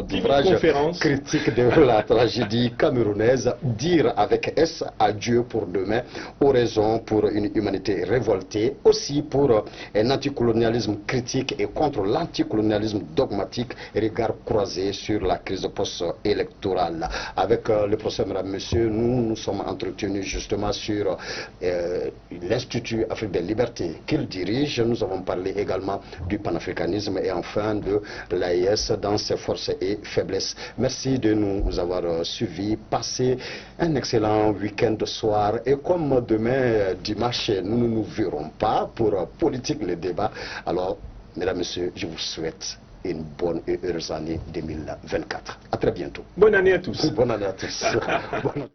d'ouvrages critiques de la tragédie camerounaise, Dire avec S, Adieu pour demain, Oraison pour une humanité révoltée, aussi pour un un anticolonialisme critique et contre l'anticolonialisme dogmatique, regard croisé sur la crise post-électorale. Avec le professeur, mesdames, messieurs, nous sommes entretenus justement sur l'Institut Afrique des Libertés qu'il dirige. Nous avons parlé également du panafricanisme et enfin de l'AIS dans ses forces et faiblesses. Merci de nous avoir suivis. Passez un excellent week-end de soir et comme demain dimanche nous ne nous verrons pas pour politique le débat, alors mesdames, messieurs, je vous souhaite une bonne et heureuse année 2024. À très bientôt. Bonne année à tous. Bonne année à tous. Bonne année.